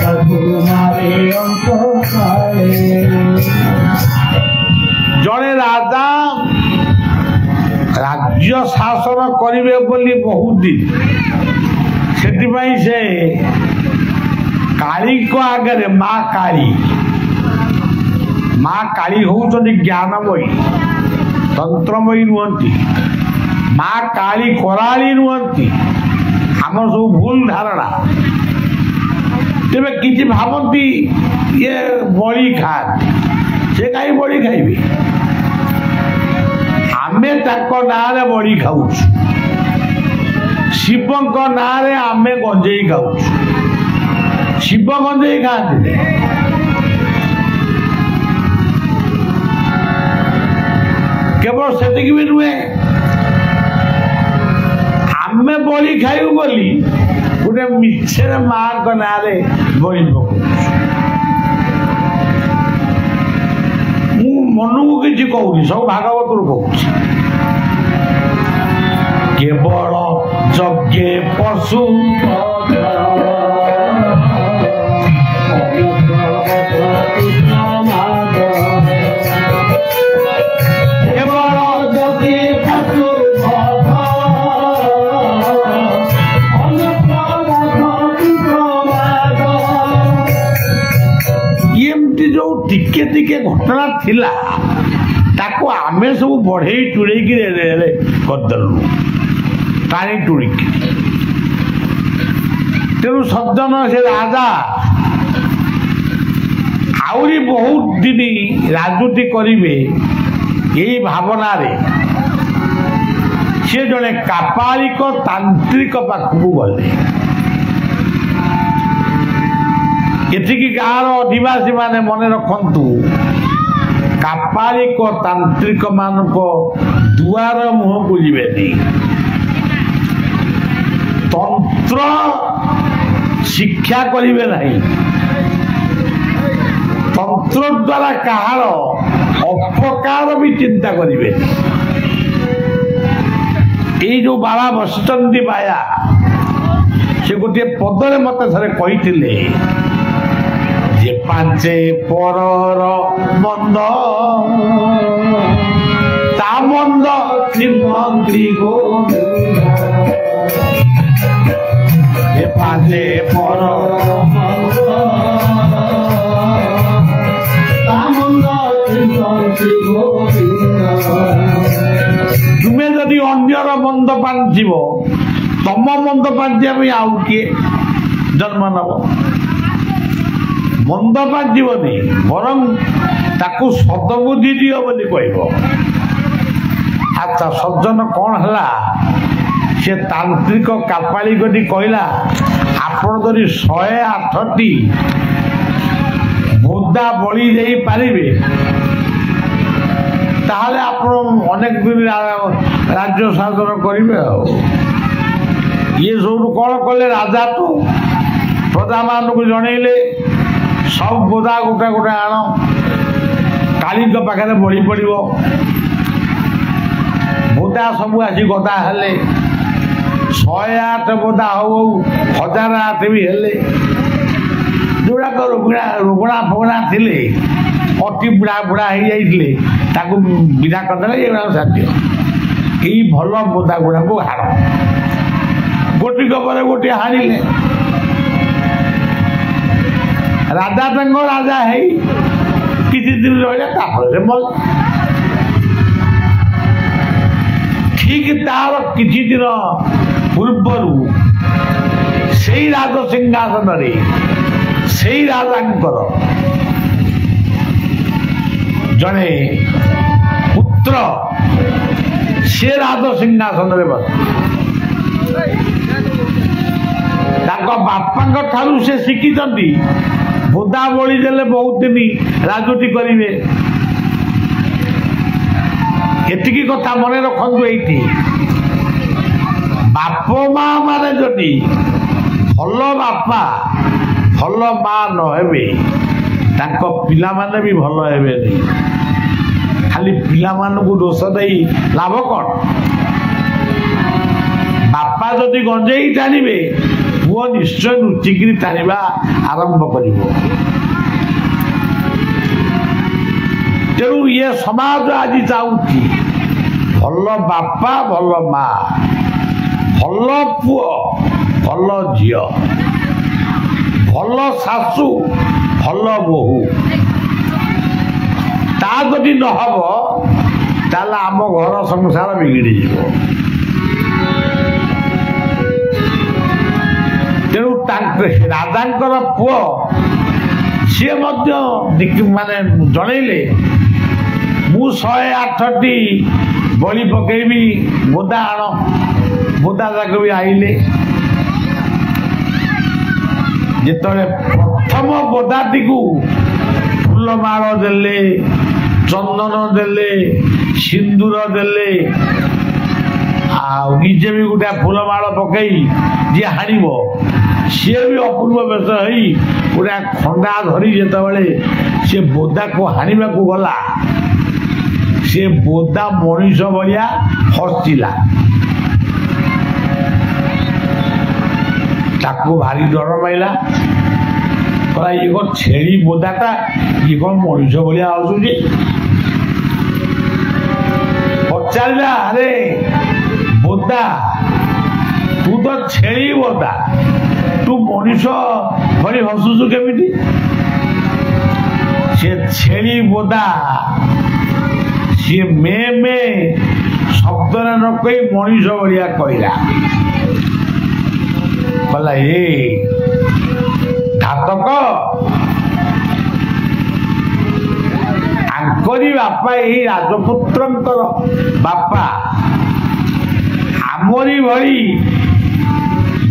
ତାକୁ ମାରେ ଅନ୍ତକାରେ। ଜଣେ ରାଜା ରାଜ୍ୟ ଶାସନ କରିବେ ବୋଲି ବହୁତ ଦିନ, ସେଥିପାଇଁ ସେ କାଳୀଙ୍କ ଆଗରେ ମା କାଳୀ ହଉଛନ୍ତି ଜ୍ଞାନମୟୀ, ତନ୍ତ୍ରମୟୀ ନୁହନ୍ତି। ମା କାଳୀ କରାଳି ନୁହନ୍ତି। ଆମର ସବୁ ଭୁଲ ଧାରଣା। ତେବେ କିଛି ଭାବନ୍ତି ଇଏ ବଳି ଖାଆନ୍ତି, ସେ କାହିଁ ବଳି ଖାଇବେ? ଆମେ ତାଙ୍କ ନାଁରେ ବଳି ଖାଉଛୁ, ଶିବଙ୍କ ନାଁରେ ଆମେ ଗଞ୍ଜେଇ ଖାଉଛୁ। ଶିବ ଗଞ୍ଜେଇ ଖାଆନ୍ତି। କେବଳ ସେତିକି ବି ନୁହେଁ, ଆମେ ବଳି ଖାଇବୁ ବୋଲି ଗୋଟେ ମିଛରେ ମାଙ୍କ ନାଁରେ ବଳି ପକଉଛୁ। ମୁଁ ମନକୁ କିଛି କହୁନି, ସବୁ ଭାଗବତରୁ କହୁଛି। କେବଳ ଯଜ୍ଞେ ପଶୁ କେବଳ ଯଜ୍ଞେ ପଶୁ ଏମିତି ଯୋଉ ଟିକେ ଟିକେ ଘଟଣା ଥିଲା ତାକୁ ଆମେ ସବୁ ବଢେଇ ଟୁଳେଇକି କରିଦେଲୁ, ଟାଣି ଟୁଳିକି। ତେଣୁ ସଜ୍ଜନ ସେ ରାଜା ଆହୁରି ବହୁତ ଦିନ ରାଜୁତି କରିବେ ଏଇ ଭାବନାରେ ସେ ଜଣେ କାପାଳିକ ତାନ୍ତ୍ରିକ ପାଖକୁ ଗଲେ। ଏଠିକି ଗାଁର ଅଧିବାସୀ ମାନେ ମନେ ରଖନ୍ତୁ, କାପାଳିକ ତାନ୍ତ୍ରିକ ମାନଙ୍କ ଦୁଆର ମୁହଁକୁ ଯିବେନି। ତନ୍ତ୍ର ଶିକ୍ଷା କରିବେ ନାହିଁ। ତନ୍ତ୍ର ଦ୍ୱାରା କାହାର ଅପକାର ବି ଚିନ୍ତା କରିବେ। ଏଇ ଯୋଉ ବାବା ବସିଛନ୍ତି ବାୟା, ସେ ଗୋଟିଏ ପଦରେ ମତେ ଥରେ କହିଥିଲେ ଯେ ପାଞ୍ଚେ ପରର ମନ୍ଦ ତା ମନ୍ଦ ଶ୍ରୀମନ୍ତ୍ରୀ ଯେ ପାଞ୍ଚେ ପର ତୁମେ ଯଦି ଅନ୍ୟର ମନ୍ଦ ପାଞ୍ଚିବ, ତମ ମନ୍ଦ ପାଞ୍ଚିବା ପାଇଁ ଆଉ କିଏ ଜନ୍ମ ନବ? ମନ୍ଦ ପାଞ୍ଚିବନି, ବରଂ ତାକୁ ସଦବୁଦ୍ଧି ଦିଅ ବୋଲି କହିବ। ଆଚ୍ଛା, ସଜ୍ଜନ କ'ଣ ହେଲା? ସେ ତାନ୍ତ୍ରିକ କାପାଳିକଟି କହିଲା, ଆପଣ ଯଦି 108ଟି ବୋଦା ବଳି ଦେଇପାରିବେ ତାହେଲେ ଆପଣ ଅନେକ ଦିନ ରାଜ୍ୟ ଶାସନ କରିବେ। ଆଉ ଇଏ ସବୁଠୁ କ'ଣ କଲେ? ରାଜାଠୁ ପ୍ରଜାମାନଙ୍କୁ ଜଣେଇଲେ, ସବୁ ବୋଦା ଗୋଟେ ଗୋଟେ ଆଣ, କାଳୀଙ୍କ ପାଖରେ ବଳି ପଡ଼ିବ। ବୋଦା ସବୁ ଆସି ଗଦା ହେଲେ। 108 ବୋଦା ହଉ 1008 ବି ହେଲେ। ଯୋଉଗୁଡ଼ାକ ରୋଗଣା ଫୋଗଣା ଥିଲେ, ଅତି ବୁଢ଼ା ବୁଢ଼ା ହେଇଯାଇଥିଲେ, ତାକୁ ବିଦା କରିଦେଲେ। ଏଗୁଡ଼ାକ ସାଧ୍ୟ। ଏଇ ଭଲ ବୋଦା ଗୁଡ଼ାକୁ ହାଡ଼ ଗୋଟିକ ପରେ ଗୋଟିଏ ହାଣିଲେ। ରାଜା ତାଙ୍କ ରାଜା ହେଇ କିଛି ଦିନ ରହିଲେ, ତାପରେ ସେ ମଲେ। ଠିକ ତାର କିଛି ଦିନ ପୂର୍ବରୁ ସେଇ ରାଜ ସିଂହାସନରେ ସେଇ ରାଜାଙ୍କର ଜଣେ ପୁତ୍ର ସେ ରାଜ ସିଂହାସନରେ ବସେ। ତାଙ୍କ ବାପାଙ୍କ ଠାରୁ ସେ ଶିଖିଛନ୍ତି ବୋଦା ବଳି ଦେଲେ ବହୁତ ଦିନ ରାଜୁତି କରିବେ। ଏତିକି କଥା ମନେ ରଖନ୍ତୁ। ଏଇଠି ବାପ ମା ମାନେ ଯଦି ଭଲ ବାପା ଭଲ ମା ନ ହେବେ, ତାଙ୍କ ପିଲାମାନେ ବି ଭଲ ହେବେନି। ଖାଲି ପିଲାମାନଙ୍କୁ ଦୋଷ ଦେଇ ଲାଭ କ'ଣ? ବାପା ଯଦି ଗଞ୍ଜେଇ ଟାଣିବେ, ପୁଅ ନିଶ୍ଚୟ ଲୁଚିକିରି ଟାଣିବା ଆରମ୍ଭ କରିବ। ତେଣୁ ଇଏ ସମାଜ ଆଜି ଚାହୁଁଛି ଭଲ ବାପା ଭଲ ମା, ଭଲ ପୁଅ ଭଲ ଝିଅ, ଭଲ ଶାଶୁ ଭଲ ବୋହୂ। ତା ଯଦି ନହବ ତାହେଲେ ଆମ ଘର ସଂସାର ବିଗିଡ଼ିଯିବ। ତେଣୁ ରାଜାଙ୍କର ପୁଅ ସିଏ ମଧ୍ୟ ମାନେ ଜଣେଇଲେ, ମୁଁ 108ଟି ବଳି ପକେଇବି, ବୋଦା ଆଣ। ବୋଦା ଯାକ ବି ଆଇଲେ। ଯେତେବେଳେ ପ୍ରଥମ ବୋଦାଟିକୁ ଫୁଲମାଳ ଦେଲେ, ଚନ୍ଦନ ଦେଲେ, ସିନ୍ଦୁର ଦେଲେ, ଆଉ ନିଜେ ବି ଗୋଟେ ଫୁଲମାଳ ପକେଇ ଯିଏ ହାଣିବ ସିଏ ବି ଅପୂର୍ବ ବେଶ ହେଇ ଗୋଟେ ଖଣ୍ଡା ଧରି ଯେତେବେଳେ ସେ ବୋଦାକୁ ହାଣିବାକୁ ଗଲା, ସେ ବୋଦା ମଣିଷ ଭଳିଆ ହସିଲା। ତାକୁ ଭାରି ଡର ମାଇଲା। କହିଲା ଇଏ କ'ଣ ଛେଳି ବୋଦାଟା, ଇଏ କ'ଣ ମଣିଷ ଭଳିଆ ହସୁଛି? ପଚାରିଲା, ଆରେ ବୋଦା, ତୁ ତ ଛେଳି ବୋଦା, ତୁ ମଣିଷ ଭଳି ହସୁଛୁ କେମିତି? ସେ ଛେଳି ବୋଦା ସିଏ ମେ ମେ ଶବ୍ଦରେ ନ କହି ମଣିଷ ଭଳିଆ କହିଲା। କହିଲା ଏ ଘାତକ, ଆଙ୍କରି ବାପା ଏଇ ରାଜପୁତ୍ରଙ୍କର ବାପା ଆମରି ଭଳି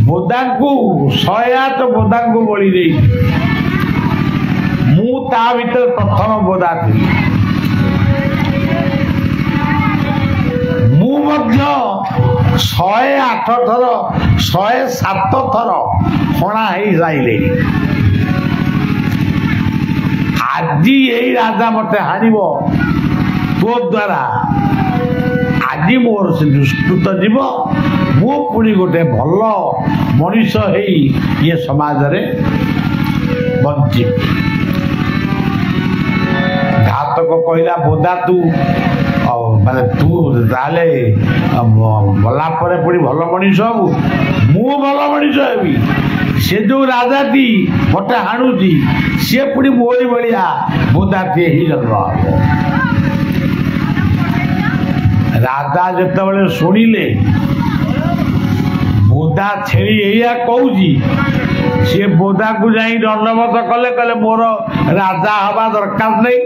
ବୋଦାଙ୍କୁ 108 ବୋଦାଙ୍କୁ ବଳି ଦେଇଛି। ମୁଁ ତା ଭିତରେ ପ୍ରଥମ ବୋଦା ଥିଲି। ମୁଁ ମଧ୍ୟ 108 ଥର 107 ଥର ହଣା ହେଇ ସାଇଲେଣି। ଆଜି ଏଇ ରାଜା ମତେ ହାଣିବ ତୋ ଦ୍ୱାରା। ଆଜି ମୋର ସେ ଦୁଷ୍କୃତ ଯିବ, ମୁଁ ପୁଣି ଗୋଟେ ଭଲ ମଣିଷ ହେଇ ଇଏ ସମାଜରେ ବଞ୍ଚିବି। ଘାତକ କହିଲା, ବୋଦା ତୁ ମାନେ ତୁ ତାହେଲେ ଗଲା ପରେ ପୁଣି ଭଲ ମଣିଷ ହବୁ? ମୁଁ ଭଲ ମଣିଷ ହେବି? ସେ ଯୋଉ ରାଜାଟି ମତେ ହାଣୁଛି ସିଏ ପୁଣି ମୋରି ଭଳିଆ ବୋଦାଟିଏ ହିଁ ଜନ୍ମ ହବ। ରାଜା ଯେତେବେଳେ ଶୁଣିଲେ ବୋଦା ଛେଳି ଏଇଆ କହୁଛି, ସିଏ ବୋଦାକୁ ଯାଇ ଦଣ୍ଡବତ କଲେ। କହିଲେ ମୋର ରାଜା ହବା ଦରକାର ନାହିଁ,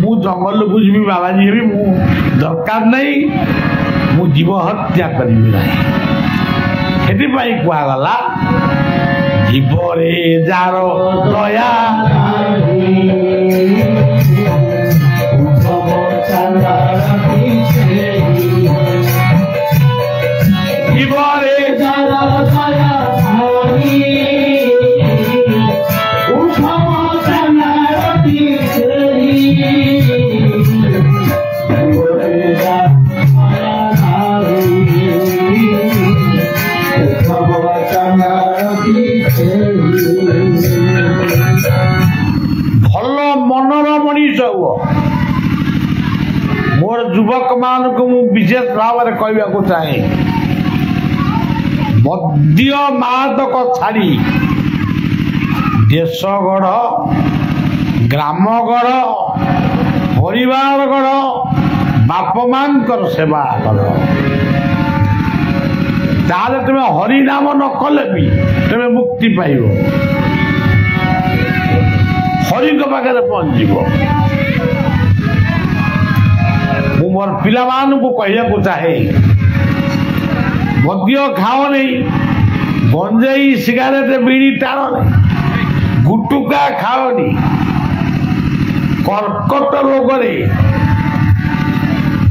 ମୁଁ ଜଙ୍ଗଲକୁ ଯିବି, ବାବାଜୀ ହେବି, ମୁଁ ଦରକାର ନାହିଁ, ମୁଁ ଜୀବ ହତ୍ୟା କରିବି ନାହିଁ। ସେଥିପାଇଁ କୁହାଗଲା, ଜୀବରେ ଯାର ଦୟା ଜୀବରେ ଯାର ଦୟା ଭଲ ମନର ମଣିଷ ହୁଅ। ମୋର ଯୁବକ ମାନଙ୍କୁ ମୁଁ ବିଶେଷ ଭାବରେ କହିବାକୁ ଚାହେଁ, ମଦ୍ୟ ମାଦକ ଛାଡ଼ି ଦେଶ ଗଢ଼, ଗ୍ରାମ ଗଢ଼, ପରିବାର ଗଢ଼, ବାପ ମାଙ୍କର ସେବା କର। ତାହେଲେ ତୁମେ ହରିନାମ ନ କଲେ ବି ତୁମେ ମୁକ୍ତି ପାଇବ, ହରିଙ୍କ ପାଖରେ ପହଞ୍ଚିବ। ମୁଁ ମୋର ପିଲାମାନଙ୍କୁ କହିବାକୁ ଚାହେଁ, ମଦ୍ୟ ଖାଅନି, ଗଞ୍ଜେଇ ସିଗାରେଟ ବିଡ଼ି ଟାଣନି, ଗୁଟୁକା ଖାଅନି। କର୍କଟ ରୋଗରେ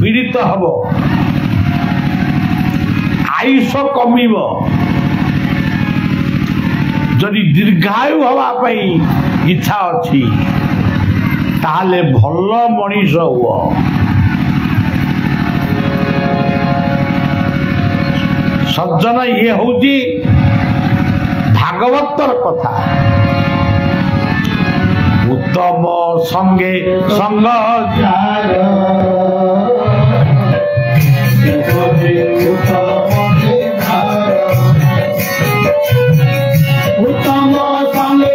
ପୀଡ଼ିତ ହେବ, ଆୟୁଷ କମିବ। ଯଦି ଦୀର୍ଘାୟୁ ହେବା ପାଇଁ ଇଚ୍ଛା ଅଛି ତାହେଲେ ଭଲ ମଣିଷ ହୁଅ। ସଜ୍ଜନ, ଇଏ ହଉଛି ଭାଗବତର କଥା। ଉତ୍ତମ ସଙ୍ଗେ ସଙ୍ଗ উত্তম সঙ্গে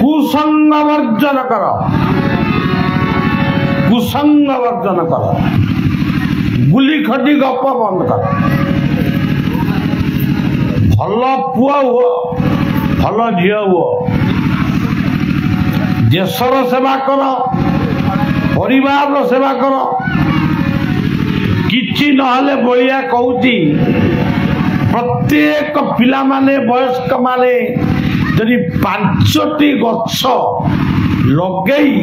কুসঙ্গ বর্জন কর, কুসঙ্গ বর্জন কর, গুলি খটি গপ বন্ধ কর। ভাল পুଅ ହୁଅ, ଭଲ ଝିଅ ହୁଅ, ଦେଶର ସେବା କର, ପରିବାରର ସେବା କର। କିଛି ନହେଲେ ବଳିଆ କହୁଛି, ପ୍ରତ୍ୟେକ ପିଲାମାନେ, ବୟସ୍କମାନେ ଯଦି 5ଟି ଗଛ ଲଗେଇ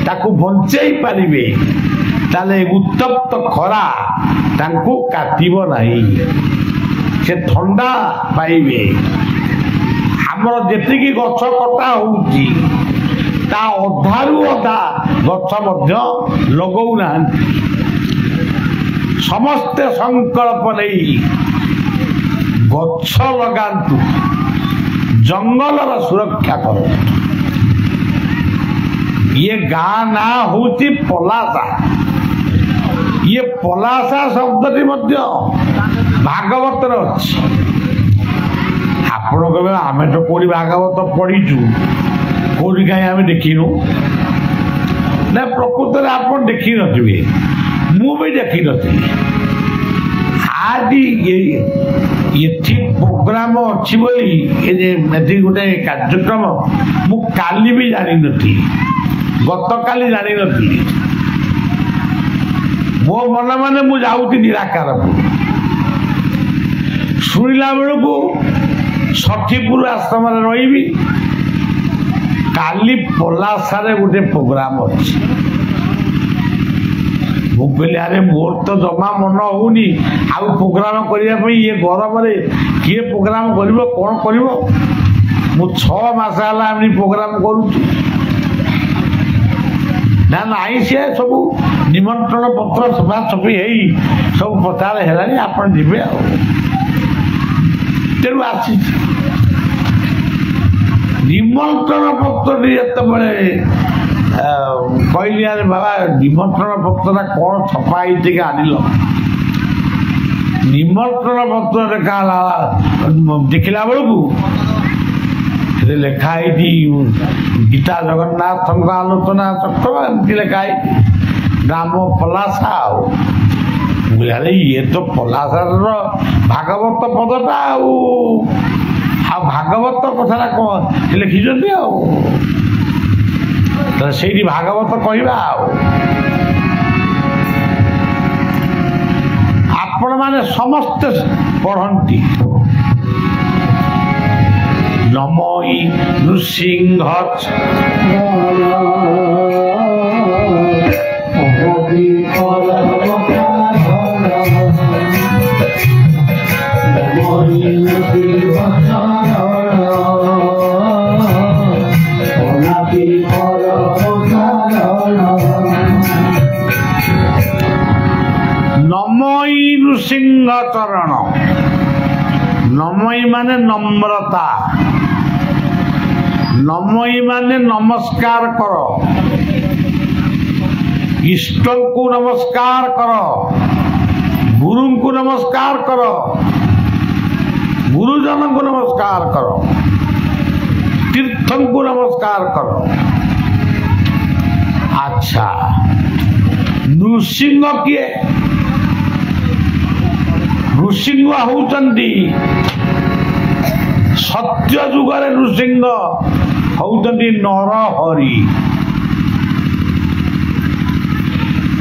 ତାକୁ ବଞ୍ଚେଇ ପାରିବେ ତାହେଲେ ଉତ୍ତପ୍ତ ଖରା ତାଙ୍କୁ କାଟିବ ନାହିଁ, ସେ ଥଣ୍ଡା ପାଇବେ। ଆମର ଯେତିକି ଗଛ କଟା ହଉଛି ତା ଅଧାରୁ ଅଧା ଗଛ ମଧ୍ୟ ଲଗଉନାହାନ୍ତି। ସମସ୍ତେ ସଂକଳ୍ପ ନେଇ ଗଛ ଲଗାନ୍ତୁ, ଜଙ୍ଗଲର ସୁରକ୍ଷା କରନ୍ତୁ। ଇଏ ଗାଁ ନାଁ ହଉଛି ପଲାସା। ଇଏ ପଲାସା ଶବ୍ଦଟି ମଧ୍ୟ ଭାଗବତରେ ଅଛି। ଆପଣ କହିବେ ଆମେ ତ କୋଉଠି ଭାଗବତ ପଢିଛୁ, କୋଉଠି କାହିଁ ଆମେ ଦେଖିନୁ? ନା, ପ୍ରକୃତରେ ଆପଣ ଦେଖିନଥିବେ, ମୁଁ ବି ଦେଖିନଥିଲି। ଆଜି ଏଠି ପ୍ରୋଗ୍ରାମ ଅଛି ବୋଲି, ଏଠି ଗୋଟେ କାର୍ଯ୍ୟକ୍ରମ ମୁଁ କାଲି ବି ଜାଣିନଥିଲି, ଗତକାଲି ଜାଣିନଥିଲି। ମୋ ମନେ ମନେ ମୁଁ ଯାଉଛି ନିରାକାରକୁ, ଶୁଣିଲା ବେଳକୁ ଷଠିପୁର ଆଶ୍ରମରେ ରହିବି, କାଲି ପଲାସାରେ ଗୋଟେ ପ୍ରୋଗ୍ରାମ ଅଛି। ମୁଁ କହିଲି ଆରେ ମୋର ତ ଜମା ମନ ହଉନି ଆଉ ପ୍ରୋଗ୍ରାମ କରିବା ପାଇଁ। ଇଏ ଗରମରେ କିଏ ପ୍ରୋଗ୍ରାମ କରିବ, କ'ଣ କରିବ? ମୁଁ 6 ମାସ ହେଲା ଏମିତି ପ୍ରୋଗ୍ରାମ କରୁଛି। ନା ନାଇଁ, ସିଏ ସବୁ ନିମନ୍ତ୍ରଣ ପତ୍ର ସଫା ସଫି ହେଇ ସବୁ ପ୍ରଚାର ହେଲାଣି, ଆପଣ ଯିବେ ଆଉ। ତେଣୁ ଆସିଛି ନିମନ୍ତ୍ରଣ ପତ୍ରଟି। ଯେତେବେଳେ କହିଲି ଆରେ ବାବା ନିମନ୍ତ୍ରଣ ପତ୍ରଟା କ'ଣ ଛପା ହେଇ ଟିକେ ଆଣିଲ? ନିମନ୍ତ୍ରଣ ପତ୍ର ଲେଖା ହେଲା, ଦେଖିଲା ବେଳକୁ ସେଥିରେ ଲେଖା ହେଇଛି ଗୀତା ଜଗନ୍ନାଥଙ୍କ ଆଲୋଚନା ଚକ୍ର, ଏମିତି ଲେଖା ହେଇଛି ଗ୍ରାମ ପଲାସା। ଆଉ ଆରେ ଇଏ ତ ପଲାସାର ଭାଗବତ ପଦଟା, ଆଉ ଭାଗବତ କଥାଟା କ'ଣ ଲେଖିଛନ୍ତି? ଆଉ ସେଇଠି ଭାଗବତ କହିବା। ଆଉ ଆପଣମାନେ ସମସ୍ତେ ପଢ଼ନ୍ତି ନମୋ ନୃସିଂହ ଚରଣ। ନମଇ ମାନେ ନମ୍ରତା, ନମଇ ମାନେ ନମସ୍କାର କର, ଇଷ୍ଟଙ୍କୁ ନମସ୍କାର କର, ଗୁରୁଙ୍କୁ ନମସ୍କାର କର, ଗୁରୁଜନଙ୍କୁ ନମସ୍କାର କର, ତୀର୍ଥଙ୍କୁ ନମସ୍କାର କର। ଆଚ୍ଛା, ନୃସିଂହ କିଏ? ନୃସିଂହ ହଉଛନ୍ତି ସତ୍ୟ ଯୁଗରେ ନୃସିଂହ ହଉଛନ୍ତି ନରହରି।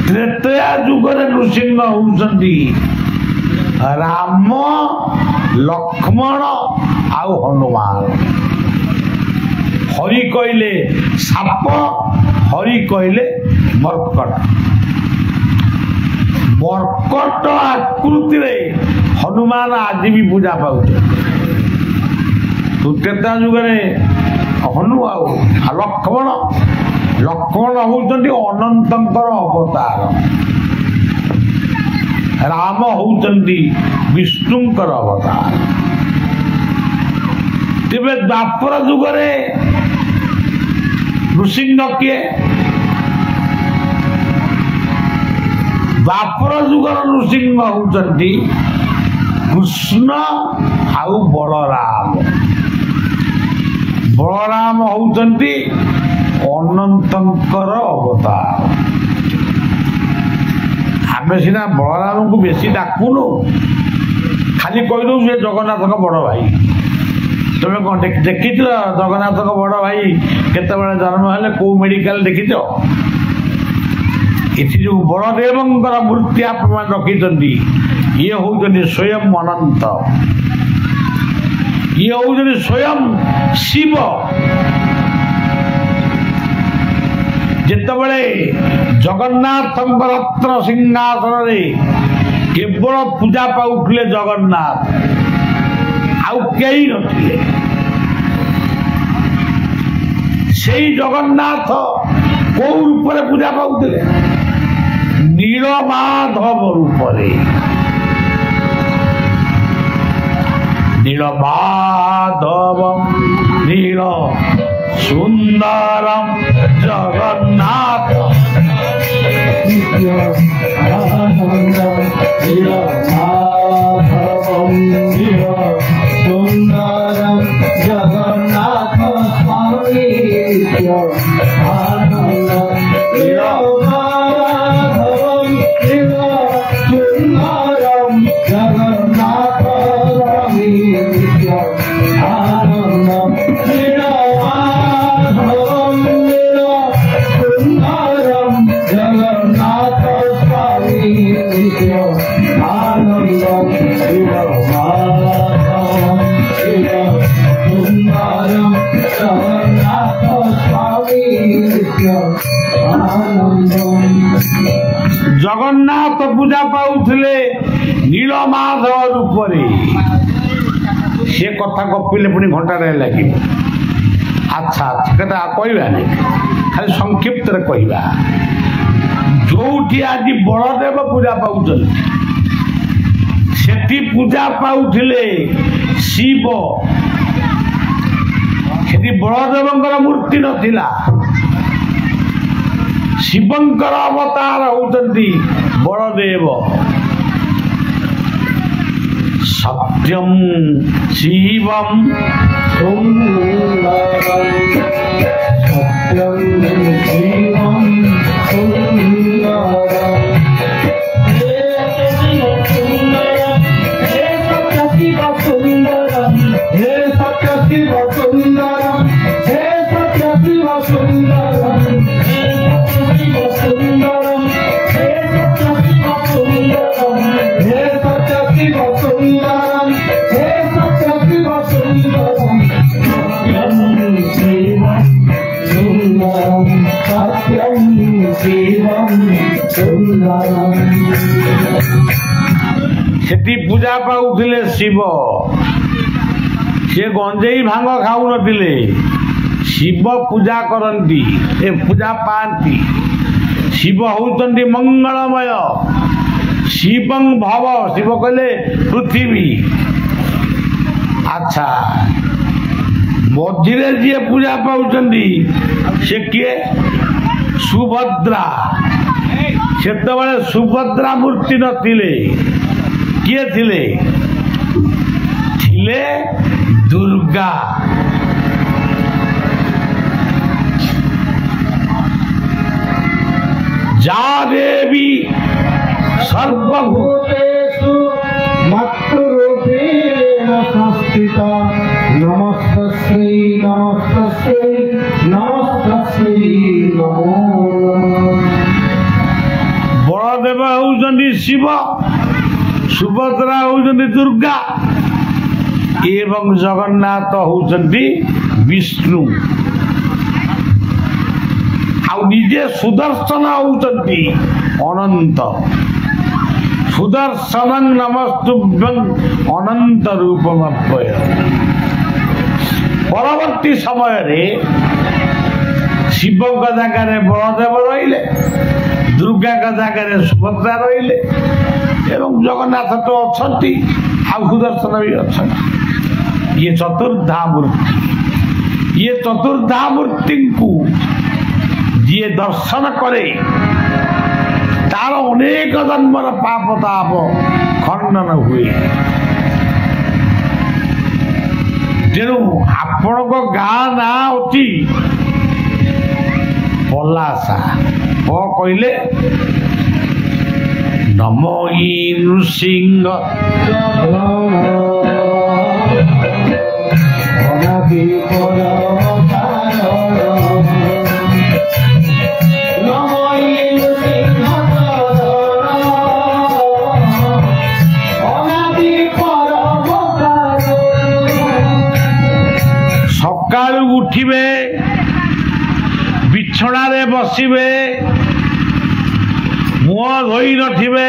ତ୍ରେତୟା ଯୁଗରେ ନୃସିଂହ ହଉଛନ୍ତି ରାମ, ଲକ୍ଷ୍ମଣ ଆଉ ହନୁମାନ। ହରି କହିଲେ ସାପ, ହରି କହିଲେ ମର୍କଟ। ମର୍କଟ ଆକୃତିରେ ହନୁମାନ ଆଜି ବି ପୂଜା ପାଉଛନ୍ତି। ତ୍ରେତୟା ଯୁଗରେ ହନୁ ଆଉ ଲକ୍ଷ୍ମଣ, ଲକ୍ଷ୍ମଣ ହଉଛନ୍ତି ଅନନ୍ତଙ୍କର ଅବତାର। ରାମ ହଉଛନ୍ତି ବିଷ୍ଣୁଙ୍କର ଅବତାର। ତେବେ ଦ୍ୱାପର ଯୁଗରେ ନୃସିଂହ କିଏ? ଦ୍ୱାପର ଯୁଗର ନୃସିଂହ ହଉଛନ୍ତି କୃଷ୍ଣ ଆଉ ବଳରାମ। ବଳରାମ ହଉଛନ୍ତି ଅନନ୍ତଙ୍କର ଅବତାର। ଆମେ ସିନା ବଳରାମଙ୍କୁ ବେଶୀ ଡାକୁନୁ, ଖାଲି କହିଦଉ ସେ ଜଗନ୍ନାଥଙ୍କ ବଡ଼ ଭାଇ। ତମେ କ'ଣ ଦେଖିଛ ଜଗନ୍ନାଥଙ୍କ ବଡ଼ ଭାଇ କେତେବେଳେ ଜନ୍ମ ହେଲେ କୋଉ ମେଡିକାଲ ଦେଖିଛ? ଏଠି ଯୋଉ ବଳଦେବଙ୍କର ମୂର୍ତ୍ତି ଆପଣମାନେ ରଖିଛନ୍ତି, ଇଏ ହଉଛନ୍ତି ସ୍ୱୟଂ ଅନନ୍ତ, ଇଏ ହଉଛନ୍ତି ସ୍ୱୟଂ ଶିବ। ଯେତେବେଳେ ଜଗନ୍ନାଥଙ୍କ ରତ୍ନ ସିଂହାସନରେ କେବଳ ପୂଜା ପାଉଥିଲେ ଜଗନ୍ନାଥ, ଆଉ କେହି ନଥିଲେ। ସେଇ ଜଗନ୍ନାଥ କୋଉ ରୂପରେ ପୂଜା ପାଉଥିଲେ? ନୀଳମାଧବ ରୂପରେ। ନୀଳମାଧବಂ ନୀଳ ସୁନ୍ଦରಂ ଜଗନ୍ନାଥ। ନୀଳମାଧବಂ ନୀଳ ସୁନ୍ଦରಂ ଜଗନ୍ନାଥ ସ୍ୱାମୀ ଆନନ୍ଦ। ନୀଳମାଧବಂ ନୀଳ ସୁନ୍ଦରମ୍ ଜଗନ୍ନାଥ ସ୍ୱାମୀ ଆନନ୍ଦ। ନୀଳମାଧବಂ ନୀଳ ସୁନ୍ଦରମ୍ ଜଗନ୍ନାଥ ସ୍ୱାମୀ ଆନନ୍ଦ। ନୀଳମାଧବಂ ନୀଳ ସୁନ୍ଦରମ୍ ଜଗନ୍ନାଥ ସ୍ୱାମী ଆନନ୍ଦ। ଜଗନ୍ନାଥ ପୂଜା ପାଉଥିଲେ ନୀଳମାଧବ ରୂପରେ। ସେ କଥା ଗପିଲେ ପୁଣି ଘଣ୍ଟାରେ ଲାଗିବ। ଆଚ୍ଛା, ସେଟା କହିବାନି, ଖାଲି ସଂକ୍ଷିପ୍ତରେ କହିବା। ଯୋଉଠି ଆଜି ବଳଦେବ ପୂଜା ପାଉଛନ୍ତି, ସେଠି ପୂଜା ପାଉଥିଲେ ଶିବ। ସେଠି ବଳଦେବଙ୍କର ମୂର୍ତ୍ତି ନଥିଲା। ଶିବଙ୍କର ଅବତାର ହଉଛନ୍ତି ବଳଦେବ। ସତ୍ୟଂ ଶିବଂ ସୁନ୍ଦରମ୍ ସତ୍ୟଂ ଶିବଂ ସୁନ୍ଦରମ୍। ହେ ସତ୍ୟ ଶିବ ସୁନ୍ଦରମ୍, ହେ ସତ୍ୟ ଶିବ ସୁନ୍ଦରମ୍, ହେ ସତ୍ୟ ଶିବ ସୁନ୍ଦରମ୍, ହେ ସତ୍ୟ ଶିବ ସୁନ୍ଦରମ୍, ହେ ସତ୍ୟ ଶିବ ସୁନ୍ଦରମ୍, ହେ ସତ୍ୟ ଶିବ ସୁନ୍ଦରମ୍, ହେ ସତ୍ୟ ଶିବ ସୁନ୍ଦରମ୍। ସତ୍ୟଂ ଶିବଂ ସୁନ୍ଦରମ୍, ସତ୍ୟଂ ଶିବଂ ସୁନ୍ଦରମ୍। ସେଠି ପୂଜା ପାଉଥିଲେ ଶିବ। ସେ ଗଞ୍ଜେଇ ଭାଙ୍ଗ ଖାଉନଥିଲେ। ଶିବ ପୂଜା କରନ୍ତି, ପୂଜା ପାଆନ୍ତି। ଶିବ ହଉଛନ୍ତି ମଙ୍ଗଳମୟ। ଶିବଂ ଭବ ଶିବ କହିଲେ ପୃଥିବୀ। ଆଚ୍ଛା ମଝିରେ ଯିଏ ପୂଜା ପାଉଛନ୍ତି ସେ କିଏ? ସୁଭଦ୍ରା। ସେତେବେଳେ ସୁଭଦ୍ରା ମୂର୍ତ୍ତି ନଥିଲେ, କିଏ ଥିଲେ? ଥିଲେ ଦୁର୍ଗା। যা দেবী সর্বভূতেষু মাতৃরূপেণ সংস্থিতা নমস্তস্যৈ নমস্তস্যৈ নমস্তস্যৈ নমো নমঃ। বড়দেব হউଛନ୍ତି ଶିବ, ସୁଭଦ୍ରା ହଉଛନ୍ତି ଦୁର୍ଗା ଏବଂ ଜଗନ୍ନାଥ ହଉଛନ୍ତି ବିଷ୍ଣୁ। ଆଉ ନିଜେ ସୁଦର୍ଶନ ହଉଛନ୍ତି ଅନନ୍ତ। ସୁଦର୍ଶନଂ ନମସ୍ତୁଭ୍ୟଂ ଅନନ୍ତ ରୂପମର୍ପୟ। ପରବର୍ତ୍ତୀ ସମୟରେ ଶିବଙ୍କ ଜାଗାରେ ବଳଦେବ ରହିଲେ, ଦୁର୍ଗାଙ୍କ ଜାଗାରେ ସୁଭଦ୍ରା ରହିଲେ ଏବଂ ଜଗନ୍ନାଥ ତ ଅଛନ୍ତି, ଆଉ ସୁଦର୍ଶନ ବି ଅଛନ୍ତି। ଇଏ ଚତୁର୍ଦ୍ଧା ମୂର୍ତ୍ତି। ଇଏ ଚତୁର୍ଦ୍ଧା ମୂର୍ତ୍ତିଙ୍କୁ ଯିଏ ଦର୍ଶନ କରେ ତାର ଅନେକ ଜନ୍ମର ପାପ ତାପ ଖଣ୍ଡନ ହୁଏ। ତେଣୁ ଆପଣଙ୍କ ଗାଁ ନାଁ ଅଛି ପଲାସା। କଣ କହିଲେ? ନମୋ ଇ ନୃସିଂହ ସକାଳୁ ଉଠିବେ, ବିଛଣାରେ ବସିବେ, ମୁହଁ ଧୋଇ ନଥିବେ,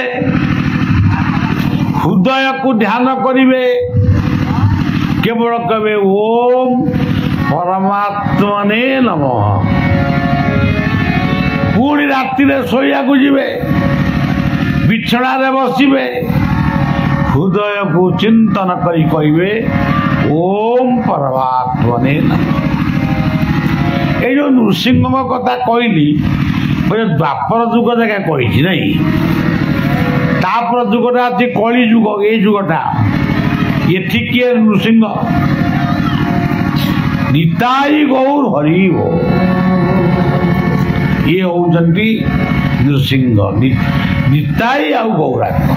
ହୃଦୟକୁ ଧ୍ୟାନ କରିବେ, କେବଳ କହିବେ ଓମ୍ ପରମାତ୍ମନେ ନମଃ। ପୁଣି ରାତିରେ ଶୋଇବାକୁ ଯିବେ, ବିଛଣାରେ ବସିବେ, ହୃଦୟକୁ ଚିନ୍ତନ କରି କହିବେ ଓମ୍ ପରମାତ୍ମନେ ନମଃ। এই যে নৃসিংহ কথা কইলি দ্বাপর যুগ দেখা কইছি নাই, তাপর যুগটা আছে কলি যুগ। এই যুগটা এটি কিଏ নৃসিংহ? নিতাই গৌর হরি হো। ইয়ে হউଛନ୍ତି নৃসিংহ, নিতাই ଆଉ গৌরাঙ্গ।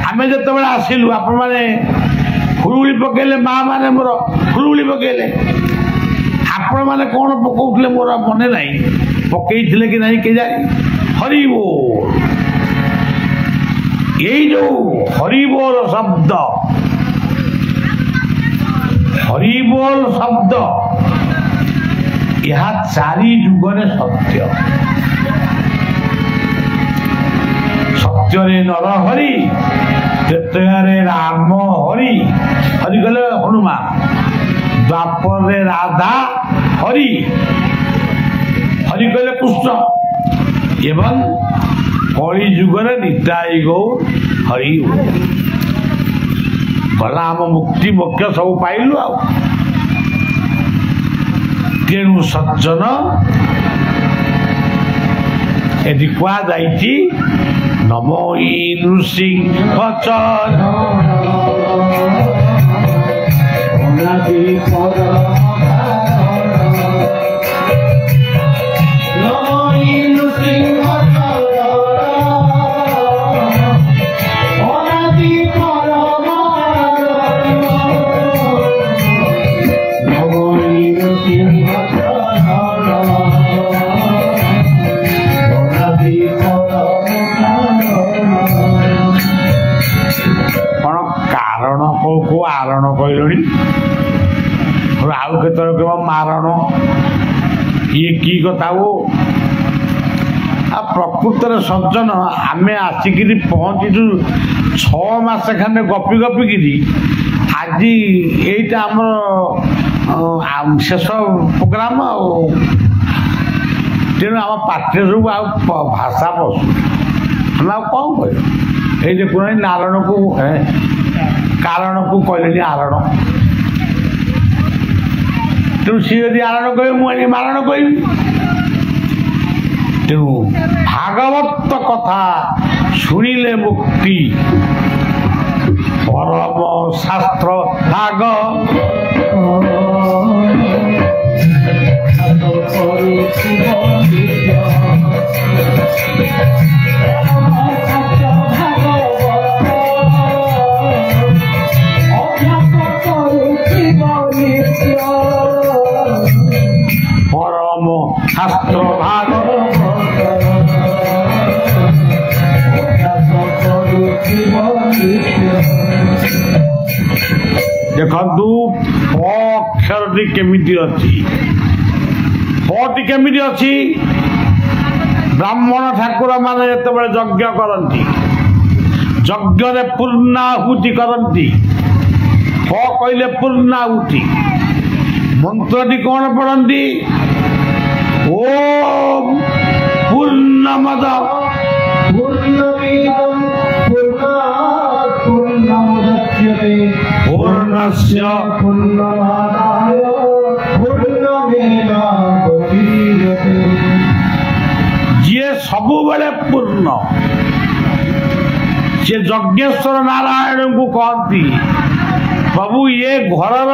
ଆମେ ଯେତେବେଳେ ଆସିଲୁ ଆପଣମାନେ ହୁଳୁହୁଳି ପକେଇଲେ, ମା ମାନେ ମୋର ହୁଳୁହୁଳି ପକେଇଲେ। ଆପଣମାନେ କ'ଣ ପକଉଥିଲେ ମୋର ମନେ ନାହିଁ, ପକେଇଥିଲେ କି ନାହିଁ କେଜାଣି। ହରି ବୋଲ। ଏଇ ଯୋଉ ହରି ବୋଲ ଶବ୍ଦ, ହରି ବୋଲ ଶବ୍ଦ ଏହା ଚାରି ଯୁଗରେ ସତ୍ୟ। ସତ୍ୟରେ ନର ହରି, ତ୍ରେତୟାରେ ରାମ ହରି, ହରି କହିଲେ ହନୁମାନ, ଦ୍ୱାପରରେ ରାଧା ହରି, ହରି କହିଲେ କୃଷ୍ଣ, ଏବଂ କଳି ଯୁଗରେ ନିତାଇ ଗୌର ହରି। ଗଲା ଆମ ମୁକ୍ତି ମୋକ୍ଷ ସବୁ ପାଇଲୁ। ଆଉ ତେଣୁ ସଜ୍ଜନ ଏଠି କୁହାଯାଇଛି ନମୋ ଇ ନୃସିଂହ ଚରଣ ଆରଣ କହିଲଣି, ଆଉ କେତେବେଳେ କହିବ ମାରଣ। ଇଏ କି କଥା? ଆଉ ପ୍ରକୃତରେ ସଜ୍ଜନ ଆମେ ଆସିକିରି ପହଞ୍ଚିଛୁ 6 ମାସ ଖଣ୍ଡେ ଗପି ଗପିକିରି। ଆଜି ଏଇଟା ଆମର ଶେଷ ପ୍ରୋଗ୍ରାମ। ଆଉ ତେଣୁ ଆମ ପାଠ୍ୟ ସବୁ ଆଉ ଭାଷା ପଶୁ ଆମେ ଆଉ କ'ଣ କହିବୁ? ଏଇ ଦେଖୁନାହିଁ ନାରାୟଣକୁ କାରଣକୁ କହିଲେନି ଆରଣ। ତେଣୁ ସିଏ ଯଦି ଆରଣ କହିବେ ମୁଁ ଆଣି ମାରଣ କହିବି। ତେଣୁ ଭାଗବତ କଥା ଶୁଣିଲେ ମୁକ୍ତି, ପରମ ଶାସ୍ତ୍ର ଭାଗ পরম শাস্ত্র ভাগ ଦେଖନ୍ତୁ ପ ଅକ୍ଷରଟି କେମିତି ଅଛି, ପଟି କେମିତି ଅଛି? ବ୍ରାହ୍ମଣ ଠାକୁର ମାନେ ଯେତେବେଳେ ଯଜ୍ଞ କରନ୍ତି, ଯଜ୍ଞରେ ପୂର୍ଣ୍ଣାହୁତି କରନ୍ତି, ପ କହିଲେ ପୂର୍ଣ୍ଣାହୁତି। ମନ୍ତ୍ରଟି କ'ଣ ପଢ଼ନ୍ତି? ଓମ୍ ପୂର୍ଣ୍ଣମଦ ପୂର୍ଣ୍ଣସ୍ୟ ଯିଏ ସବୁବେଳେ ପୂର୍ଣ୍ଣ, ସେ ଯଜ୍ଞେଶ୍ୱର ନାରାୟଣଙ୍କୁ କହନ୍ତି ପ୍ରଭୁ ଇଏ ଘରର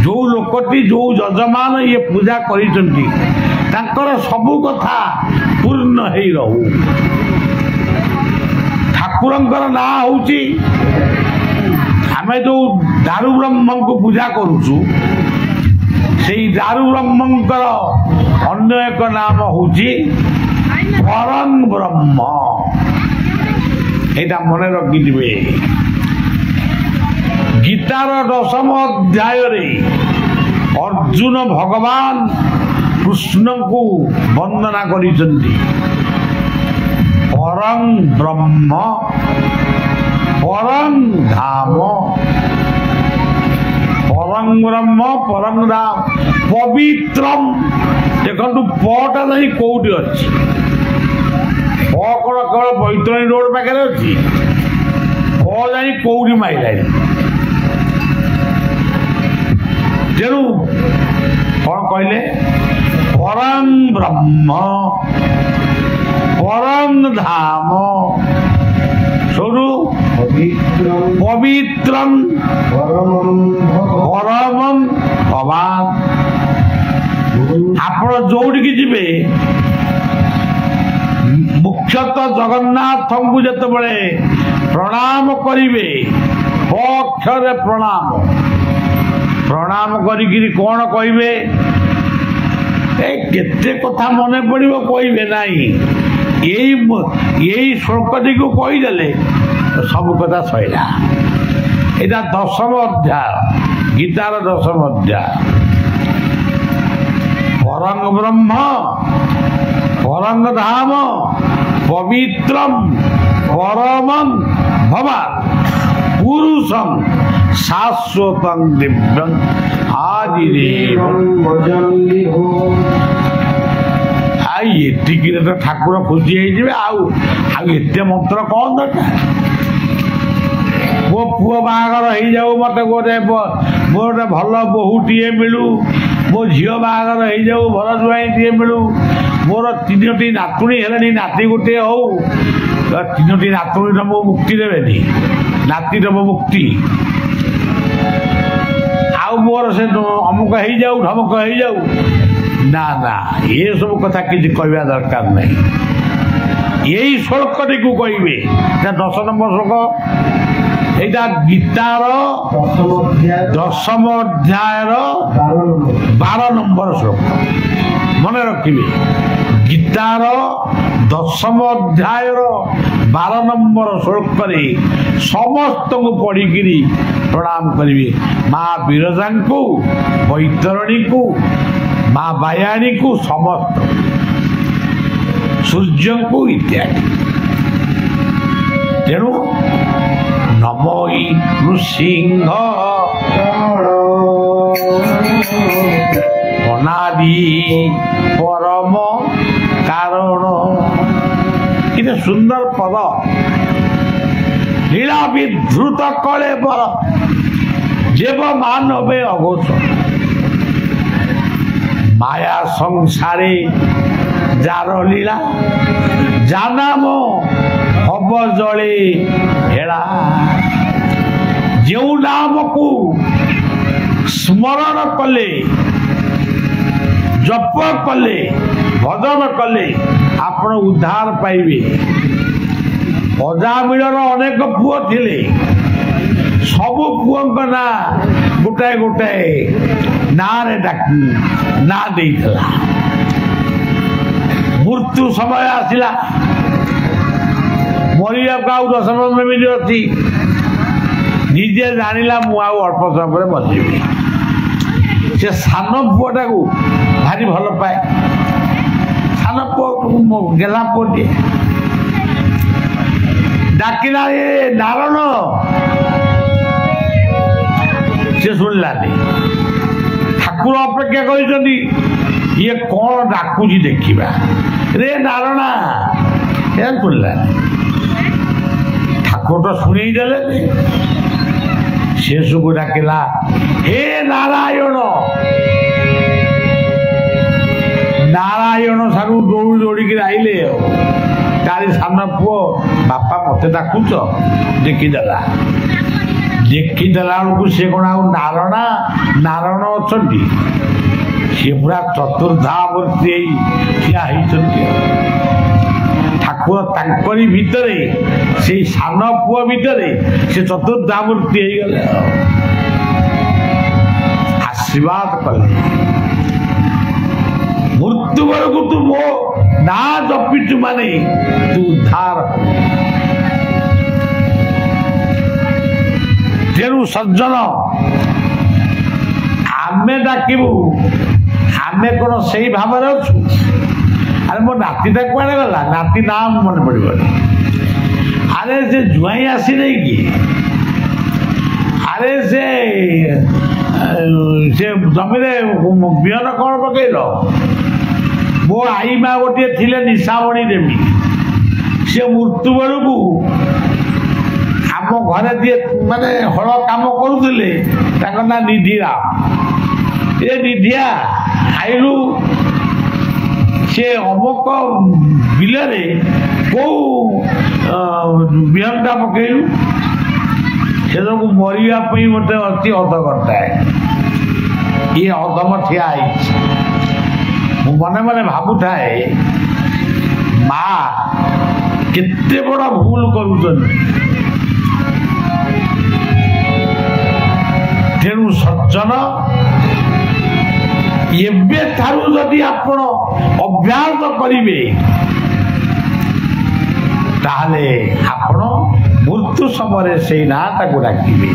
ଯେଉଁ ଲୋକଟି, ଯେଉଁ ଯଜମାନ ଇଏ ପୂଜା କରିଛନ୍ତି ତାଙ୍କର ସବୁ କଥା ପୂର୍ଣ୍ଣ ହେଇ ରହୁ। ଠାକୁରଙ୍କର ନାଁ ହେଉଛି, ଆମେ ଯେଉଁ ଦାରୁ ବ୍ରହ୍ମଙ୍କୁ ପୂଜା କରୁଛୁ ସେଇ ଦାରୁ ବ୍ରହ୍ମଙ୍କର ଅନ୍ୟ ଏକ ନାମ ହେଉଛି ପରଂ ବ୍ରହ୍ମ। ଏଇଟା ମନେ ରଖିଥିବେ। ଗୀତାର 10ମ ଅଧ୍ୟାୟରେ ଅର୍ଜୁନ ଭଗବାନ କୃଷ୍ଣଙ୍କୁ ବନ୍ଦନା କରିଛନ୍ତି। ପରଂ ବ୍ରହ୍ମ ପରଂ ଧାମ, ପରଂ ବ୍ରହ୍ମ ପରଂ ଧାମ ପବିତ୍ରମ୍। ଦେଖନ୍ତୁ ପଟା ଯାଇ କୋଉଠି ଅଛି? ପ କ'ଣ କେବଳ ବୈତରଣୀ ରୋଡ ପାଖରେ ଅଛି? ପ ଯାଇ କୋଉଠି ମାଇଲାଣି? ତେଣୁ କ'ଣ କହିଲେ? ପରଂ ବ୍ରହ୍ମ ପରଂ ଧାମ, ସବୁଠୁ ପବିତ୍ରମ୍ ପରମଂ ଭବାନ। ଆପଣ ଯୋଉଠିକି ଯିବେ, ମୁଖ୍ୟତଃ ଜଗନ୍ନାଥଙ୍କୁ ଯେତେବେଳେ ପ୍ରଣାମ କରିବେ, ଅକ୍ଷରେ ପ୍ରଣାମ, ପ୍ରଣାମ କରିକିରି କ'ଣ କହିବେ? କେତେ କଥା ମନେ ପଡ଼ିବ କହିବେ ନାହିଁ। ଏଇ ଶ୍ଳୋକଟିକୁ କହିଦେଲେ ସବୁ କଥା ସଇଲା। ଏଇଟା 10ମ ଅଧ୍ୟାୟ, ଗୀତାର 10ମ ଅଧ୍ୟାୟ। ପରଂ ବ୍ରହ୍ମ ପରଂ ଧାମ ପବିତ୍ରମ୍ ପରମଂ ଭବାନ ପୁରୁଷଂ ଶାଶ୍ୱତଂ ଦିବ୍ୟଂ ଆଦିଦେବଂ। ଏତିକିରେ ତ ଠାକୁର ଖୁସି ହେଇଯିବେ। ଆଉ ଏତେ ମନ୍ତ୍ର କ'ଣ ଦରକାର? ମୋ ପୁଅ ବାହାଘର ହେଇଯାଉ, ମୋତେ ମୋର ଗୋଟେ ଭଲ ବୋହୂଟିଏ ମିଳୁ, ମୋ ଝିଅ ବାହାଘର ହେଇଯାଉ, ଭଲ ଜ୍ୱାଇଁଟିଏ ମିଳୁ, ମୋର 3ଟି ନାତୁଣୀ ହେଲେଣି, ନାତି ଗୋଟିଏ ହଉ। 3ଟି ନାତୁଣୀର ମୁଁ ମୁକ୍ତି ଦେବେନି, ନାତିର ମୋ ମୁକ୍ତି। ଆଉ ମୋର ସେ ଅମୁକ ହେଇଯାଉ, ଢମକ ହେଇଯାଉ, ନା ନା, ଏସବୁ କଥା କିଛି କହିବା ଦରକାର ନାହିଁ। ଏଇ ଶ୍ଳୋକଟିକୁ କହିବେ। 10 ନମ୍ବର ଶ୍ଳୋକ, এইটা গীতার 10ম অধ্যায়ের 12 নম্বর শ্লোক মনে রাখবে। গীতার 10ম অধ্যায়ের 12 নম্বর শ্লোকরে সমস্ত পড়িকি প্রণাম করবে। মা বিরজাঙ্কু, বৈতরণীকু, মা বায়াণীকু, সমস্ত সূর্যঙ্কু ইত্যাদি। তেণু নমই নৃসিংহ অনাদি পরম কারণ। এটা ସୁନ୍ଦର ପଦ লীলা বিদ্রুত কলে বল যেব মানবে অঘোষ মায়া সংসারে যার লীলা জানাম হব জলে হেলা যে নামকু স্মরণ কলে জপ কলে ভজন কলে আপন উদ্ধার পাইবে। অজামিଳର ଅନେକ ପୁଅ ଥିଲେ, ସବୁ ପୁଅଙ୍କ ନାଁ ଗୋଟାଏ ଗୋଟାଏ ନାଁରେ ଡାକି ନାଁ ଦେଇଥିଲା। ମୃତ୍ୟୁ ସମୟ ଆସିଲା, ମରିବାକୁ ଆଉ 10-15 ମିନିଟ୍ ଅଛି। ନିଜେ ଜାଣିଲା ମୁଁ ଆଉ ଅଳ୍ପ ସମୟ ପରେ ମରିଯିବି। ସେ ସାନ ପୁଅଟାକୁ ଭାରି ଭଲ ପାଏ। ସାନ ପୁଅ ଗେଲା ପୁଅଟିଏ ଡାକିଲା, ଏ ନାରଣ। ସେ ଶୁଣିଲାନି। ଠାକୁର ଅପେକ୍ଷା କରିଛନ୍ତି, ଇଏ କଣ ଡାକୁଛି ଦେଖିବା। ରେ ନାରଣା, ଏ ଶୁଣିଲାନି। ଠାକୁର ତ ଶୁଣେଇ ଦେଲେ। ଶେଷକୁ ଡାକିଲା, ହେ ନାରାୟଣ। ନାରାୟଣ ସାରୁ ଦୌଡ଼ି ଦୌଡ଼ିକି ଆଇଲେ। ତାରି ସାନ ପୁଅ, ବାପା ମତେ ଡାକୁଛ? ଦେଖିଦେଲା। ଦେଖିଦେଲା ବେଳକୁ ସେ କଣ ଆଉ ନାରଣ ଅଛନ୍ତି? ସିଏ ପୁରା ଚତୁର୍ଦ୍ଧାମୂର୍ତ୍ତି ହେଇ ଠିଆ ହେଇଛନ୍ତି। ଠାକୁର ତାଙ୍କରି ଭିତରେ, ସେଇ ସାନ ପୁଅ ଭିତରେ ସେ ଚତୁର୍ଦ୍ଧାମୂର୍ତ୍ତି ହେଇଗଲେ। ଆଶୀର୍ବାଦ କଲେ, ମୃତ୍ୟୁ ବେଳକୁ ତୁ ମୋ ନାଁ ଜପିଛୁ ମାନେ ତୁ ଉଦ୍ଧାର। ତେଣୁ ସଜ୍ଜନ, ଆମେ ଡାକିବୁ, ଆମେ କଣ ସେଇ ଭାବରେ ଅଛୁ? ଆରେ ମୋ ନାତିଟା କୁଆଡ଼େ ଗଲା? ନାତି ନାଁ ମନେ ପଡ଼ିବନି। ଆରେ ସେ ଜୁଆଇଁ ଆସିନେଇ କି? ଆରେ ସେ ଜମିରେ ବିହନ କଣ ପକେଇଲ? ମୋ ଆଈ ମା ଗୋଟିଏ ଥିଲେ ନିଶାମଣି ଦେବୀ। ସେ ମୃତ୍ୟୁ ବେଳକୁ ଆମ ଘରେ ଯିଏ ମାନେ ହଳ କାମ କରୁଥିଲେ, ତାଙ୍କ ନାଁ ନିଧିଆ। ଏ ନିଧିଆ ଆଇଲୁ, ସେ ଅମକ ବିଲରେ କୋଉ ବିହନଟା ପକେଇଲୁ? ସେ ସବୁ ମରିବା ପାଇଁ ମୋତେ ଅତି ଅଧ ଘଣ୍ଟାଏ ଇଏ ଅଧମ ଠିଆ ହେଇଛି। ମୁଁ ମନେ ମନେ ଭାବୁଥାଏ, ମା କେତେ ବଡ଼ ଭୁଲ କରୁଛନ୍ତି। ତେଣୁ ସଜ୍ଜନ, ଏବେଠାରୁ ଯଦି ଆପଣ ଅଭ୍ୟାସ କରିବେ, ତାହେଲେ ଆପଣ ମୃତ୍ୟୁ ସମୟରେ ସେଇ ନାଁ ତାକୁ ଡାକିବେ।